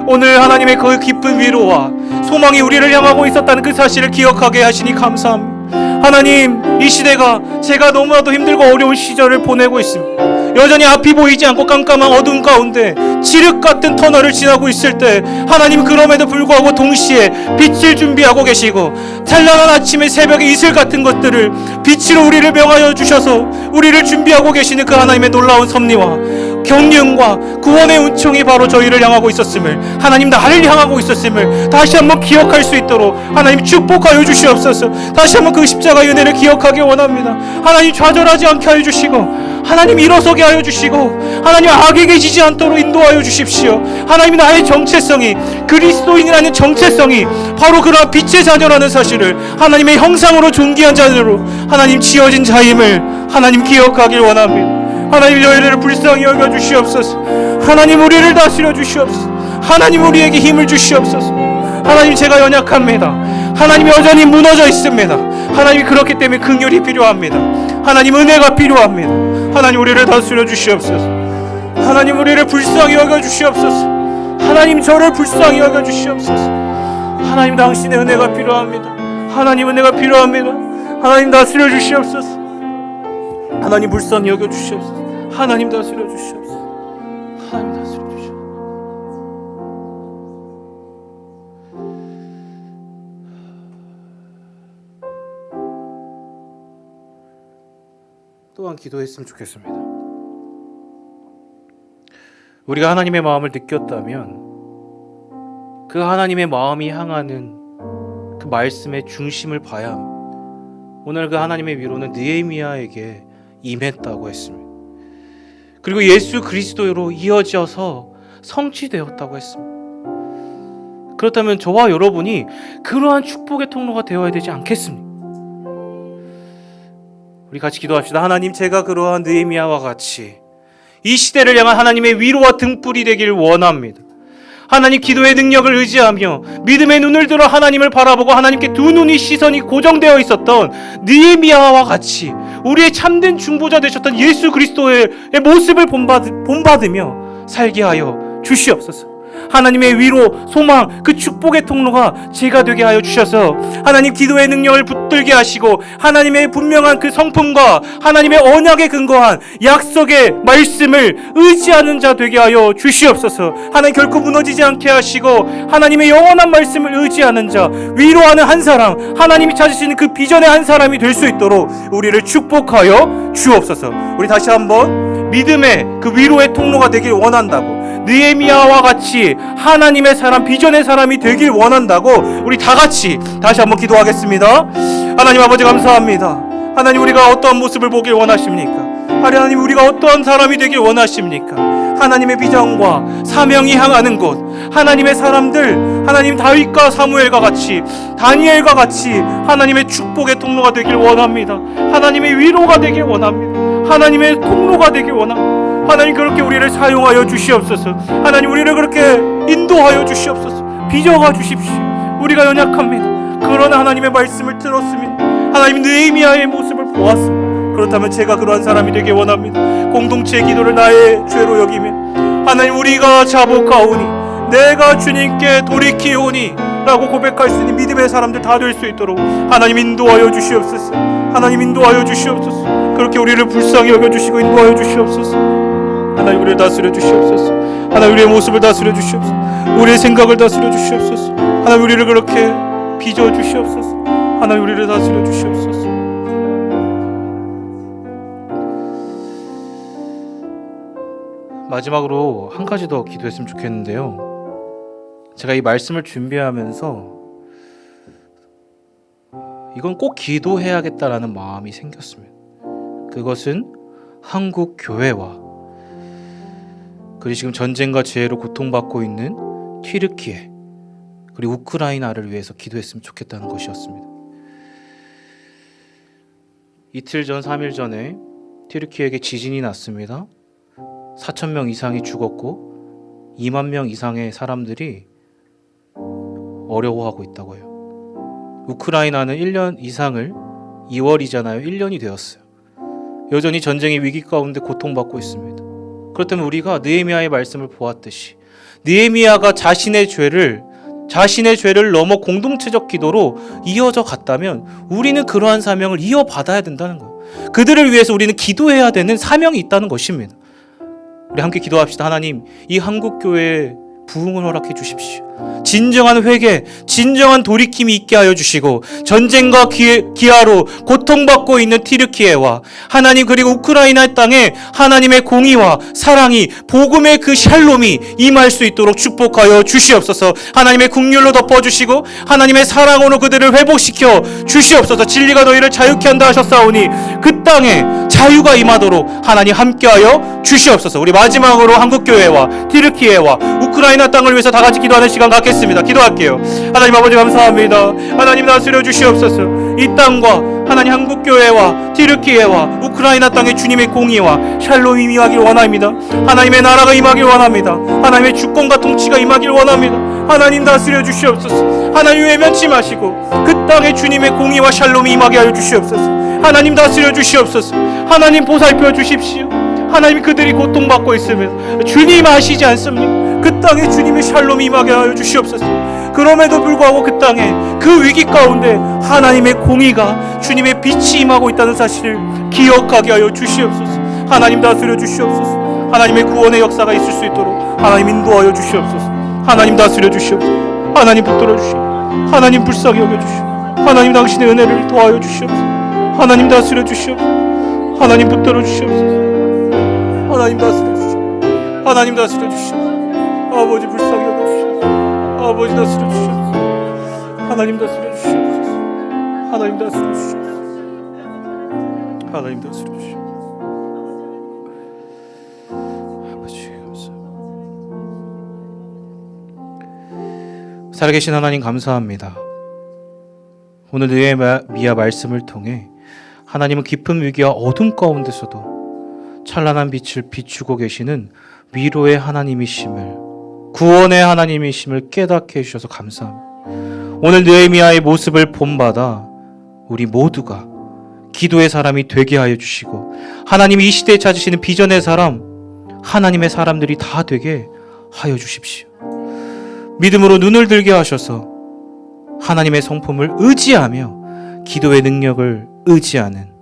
Speaker 1: 오늘 하나님의 그 깊은 위로와 소망이 우리를 향하고 있었다는 그 사실을 기억하게 하시니 감사합니다. 하나님, 이 시대가 제가 너무나도 힘들고 어려운 시절을 보내고 있습니다. 여전히 앞이 보이지 않고 깜깜한 어둠 가운데 칠흑 같은 터널을 지나고 있을 때 하나님, 그럼에도 불구하고 동시에 빛을 준비하고 계시고 찬란한 아침의 새벽의 이슬 같은 것들을 빛으로 우리를 명하여 주셔서 우리를 준비하고 계시는 그 하나님의 놀라운 섭리와 경륜과 구원의 은총이 바로 저희를 향하고 있었음을, 하나님 나를 향하고 있었음을 다시 한번 기억할 수 있도록 하나님 축복하여 주시옵소서. 다시 한번 그 십자가의 은혜를 기억하기 원합니다. 하나님 좌절하지 않게 하여 주시고 하나님 일어서게 하여 주시고 하나님 악에게 지지 않도록 인도하여 주십시오. 하나님, 나의 정체성이, 그리스도인이라는 정체성이 바로 그러한 빛의 자녀라는 사실을, 하나님의 형상으로 존귀한 자녀로 하나님 지어진 자임을 하나님 기억하길 원합니다. 하나님, 저희를 불쌍히 여겨 주시옵소서. 하나님, 우리를 다스려 주시옵소서. 하나님, 우리에게 힘을 주시옵소서. 하나님, 제가 연약합니다. 하나님, 여전히 무너져 있습니다. 하나님, 그렇기 때문에 긍휼이 필요합니다. 하나님, 은혜가 필요합니다. 하나님, 우리를 다스려 주시옵소서. 하나님, 우리를 불쌍히 여겨 주시옵소서. 하나님, 저를 불쌍히 여겨 주시옵소서. 하나님, 당신의 은혜가 필요합니다. 하나님, 은혜가 필요합니다. 하나님, 다스려 주시옵소서. 하나님, 불쌍히 여겨 주시옵소서. 하나님, 다스려 주시옵소서. 하나님, 다스려 주시옵소서. 또한 기도했으면 좋겠습니다. 우리가 하나님의 마음을 느꼈다면 그 하나님의 마음이 향하는 그 말씀의 중심을 봐야 합니다. 오늘 그 하나님의 위로는 느헤미야에게 임했다고 했습니다. 그리고 예수 그리스도로 이어져서 성취되었다고 했습니다. 그렇다면 저와 여러분이 그러한 축복의 통로가 되어야 되지 않겠습니까? 우리 같이 기도합시다. 하나님, 제가 그러한 느헤미야와 같이 이 시대를 향한 하나님의 위로와 등불이 되길 원합니다. 하나님, 기도의 능력을 의지하며 믿음의 눈을 들어 하나님을 바라보고 하나님께 두 눈이 시선이 고정되어 있었던 느헤미야와 같이 우리의 참된 중보자 되셨던 예수 그리스도의 모습을 본받으며 살게 하여 주시옵소서. 하나님의 위로, 소망, 그 축복의 통로가 제가 되게 하여 주셔서 하나님 기도의 능력을 붙들게 하시고 하나님의 분명한 그 성품과 하나님의 언약에 근거한 약속의 말씀을 의지하는 자 되게 하여 주시옵소서. 하나님 결코 무너지지 않게 하시고 하나님의 영원한 말씀을 의지하는 자, 위로하는 한 사람, 하나님이 찾으시는 그 비전의 한 사람이 될 수 있도록 우리를 축복하여 주옵소서. 우리 다시 한번 믿음의 그 위로의 통로가 되길 원한다고, 느헤미야와 같이 하나님의 사람, 비전의 사람이 되길 원한다고 우리 다 같이 다시 한번 기도하겠습니다. 하나님 아버지, 감사합니다. 하나님, 우리가 어떠한 모습을 보길 원하십니까? 하나님, 우리가 어떠한 사람이 되길 원하십니까? 하나님의 비전과 사명이 향하는 곳, 하나님의 사람들, 하나님 다윗과 사무엘과 같이, 다니엘과 같이 하나님의 축복의 통로가 되길 원합니다. 하나님의 위로가 되길 원합니다. 하나님의 통로가 되길 원합니다. 하나님, 그렇게 우리를 사용하여 주시옵소서. 하나님, 우리를 그렇게 인도하여 주시옵소서. 빚어가 주십시오. 우리가 연약합니다. 그러나 하나님의 말씀을 들었습니다. 하나님, 느헤미야의 모습을 보았습니다. 그렇다면 제가 그러한 사람이 되길 원합니다. 공동체의 기도를 나의 죄로 여기며 하나님, 우리가 자복하오니 내가 주님께 돌이키오니 라고 고백할 수 있는 믿음의 사람들 다 될 수 있도록 하나님 인도하여 주시옵소서. 하나님 인도하여 주시옵소서. 그렇게 우리를 불쌍히 여겨주시고 인도하여 주시옵소서. 하나님, 우리를 다스려 주시옵소서. 하나님, 우리의 모습을 다스려 주시옵소서. 우리의 생각을 다스려 주시옵소서. 하나님, 우리를 그렇게 빚어 주시옵소서. 하나님, 우리를 다스려 주시옵소서. 마지막으로 한 가지 더 기도했으면 좋겠는데요. 제가 이 말씀을 준비하면서 이건 꼭 기도해야겠다라는 마음이 생겼습니다. 그것은 한국 교회와 그리고 지금 전쟁과 재해로 고통받고 있는 튀르키예 그리고 우크라이나를 위해서 기도했으면 좋겠다는 것이었습니다. 이틀 전, 3일 전에 튀르키예에게 지진이 났습니다. 4,000명 이상이 죽었고 2만 명 이상의 사람들이 어려워하고 있다고 해요. 우크라이나는 1년 이상을, 2월이잖아요. 1년이 되었어요. 여전히 전쟁의 위기 가운데 고통받고 있습니다. 그렇다면 우리가 느헤미야의 말씀을 보았듯이 느헤미야가 자신의 죄를 넘어 공동체적 기도로 이어져 갔다면 우리는 그러한 사명을 이어받아야 된다는 거예요. 그들을 위해서 우리는 기도해야 되는 사명이 있다는 것입니다. 우리 함께 기도합시다. 하나님, 이 한국교회에 부흥을 허락해 주십시오. 진정한 회개, 진정한 돌이킴이 있게 하여 주시고 전쟁과 기아로 고통받고 있는 튀르키예와 하나님 그리고 우크라이나 땅에 하나님의 공의와 사랑이, 복음의 그 샬롬이 임할 수 있도록 축복하여 주시옵소서. 하나님의 긍휼로 덮어주시고 하나님의 사랑으로 그들을 회복시켜 주시옵소서. 진리가 너희를 자유케 한다 하셨사오니 그 땅에 자유가 임하도록 하나님 함께하여 주시옵소서. 우리 마지막으로 한국교회와 튀르키예와 우크라이나 땅을 위해서 다 같이 기도하는 시간 갖겠습니다. 기도할게요. 하나님 아버지, 감사합니다. 하나님, 다스려 주시옵소서. 이 땅과 하나님 한국교회와 튀르키예와 우크라이나 땅에 주님의 공의와 샬롬이 임하길 원합니다. 하나님의 나라가 임하길 원합니다. 하나님의 주권과 통치가 임하길 원합니다. 하나님, 다스려 주시옵소서. 하나님, 외면치 마시고 그 땅에 주님의 공의와 샬롬이 임하게 하여 주시옵소서. 하나님, 다스려 주시옵소서. 하나님, 보살펴 주십시오. 하나님, 그들이 고통받고 있으면 주님 아시지 않습니까? 그 땅에 주님의 샬롬이 임하게 하여 주시옵소서. 그럼에도 불구하고 그 땅에 그 위기 가운데 하나님의 공의가, 주님의 빛이 임하고 있다는 사실을 기억하게 하여 주시옵소서. 하나님, 다스려 주시옵소서. 하나님의 구원의 역사가 있을 수 있도록 하나님 인도하여 주시옵소서. 하나님, 다스려 주시옵소서. 하나님, 붙들어 주시옵소서. 하나님, 불쌍히 여겨 주시옵소서. 하나님, 당신의 은혜를 도와여 주시옵소서. 하나님, 다스려 주시옵소서. 하나님, 붙들어 주시옵소서. 하나님, 다스려 주시옵소서. 하나님, 다스려 주시옵소서. 아버지, 불쌍히 여겨주시옵소서. 아버지, 다스려 주시옵소서. 하나님, 다스려 주시옵소서. 하나님, 다스려 주시옵소서. 하나님, 다스려 주시옵소서. 살아계신 하나님 감사합니다. 오늘 느헤미야 말씀을 통해 하나님은 깊은 위기와 어둠 가운데서도 찬란한 빛을 비추고 계시는 위로의 하나님이심을, 구원의 하나님이심을 깨닫게 해주셔서 감사합니다. 오늘 느헤미야의 모습을 본받아 우리 모두가 기도의 사람이 되게 하여 주시고, 하나님이 이 시대에 찾으시는 비전의 사람, 하나님의 사람들이 다 되게 하여 주십시오. 믿음으로 눈을 들게 하셔서 하나님의 성품을 의지하며 기도의 능력을 의지하는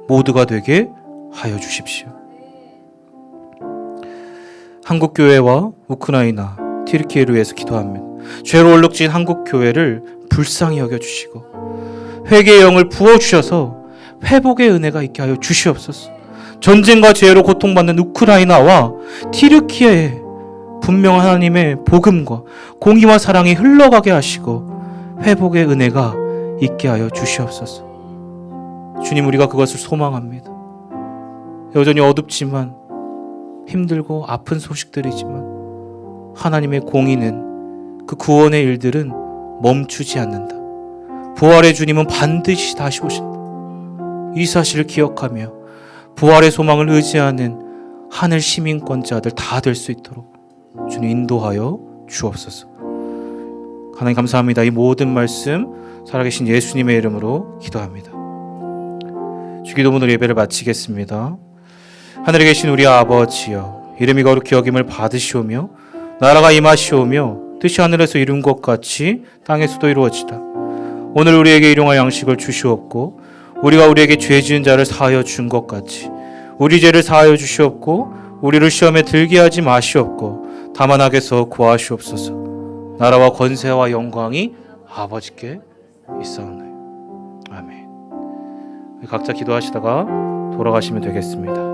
Speaker 1: 모두가 되게 하여 주십시오. 한국교회와 우크라이나, 튀르키예를 위해서 기도합니다. 죄로 얼룩진 한국교회를 불쌍히 여겨주시고 회개의 영을 부어주셔서 회복의 은혜가 있게 하여 주시옵소서. 전쟁과 죄로 고통받는 우크라이나와 튀르키예에 분명 하나님의 복음과 공의와 사랑이 흘러가게 하시고 회복의 은혜가 있게 하여 주시옵소서. 주님, 우리가 그것을 소망합니다. 여전히 어둡지만 힘들고 아픈 소식들이지만 하나님의 공의는, 그 구원의 일들은 멈추지 않는다. 부활의 주님은 반드시 다시 오신다. 이 사실을 기억하며 부활의 소망을 의지하는 하늘 시민권자들 다 될 수 있도록 주님 인도하여 주옵소서. 하나님 감사합니다. 이 모든 말씀 살아계신 예수님의 이름으로 기도합니다. 주기도문으로 예배를 마치겠습니다. 하늘에 계신 우리 아버지여, 이름이 거룩히 여김을 받으시오며 나라가 임하시오며 뜻이 하늘에서 이룬 것 같이 땅에서도 이루어지다. 오늘 우리에게 일용할 양식을 주시옵고 우리가 우리에게 죄 지은 자를 사하여 준 것 같이 우리 죄를 사하여 주시옵고 우리를 시험에 들게 하지 마시옵고 다만 악에서 구하시옵소서. 나라와 권세와 영광이 아버지께 있사오나이다. 아멘. 각자 기도하시다가 돌아가시면 되겠습니다.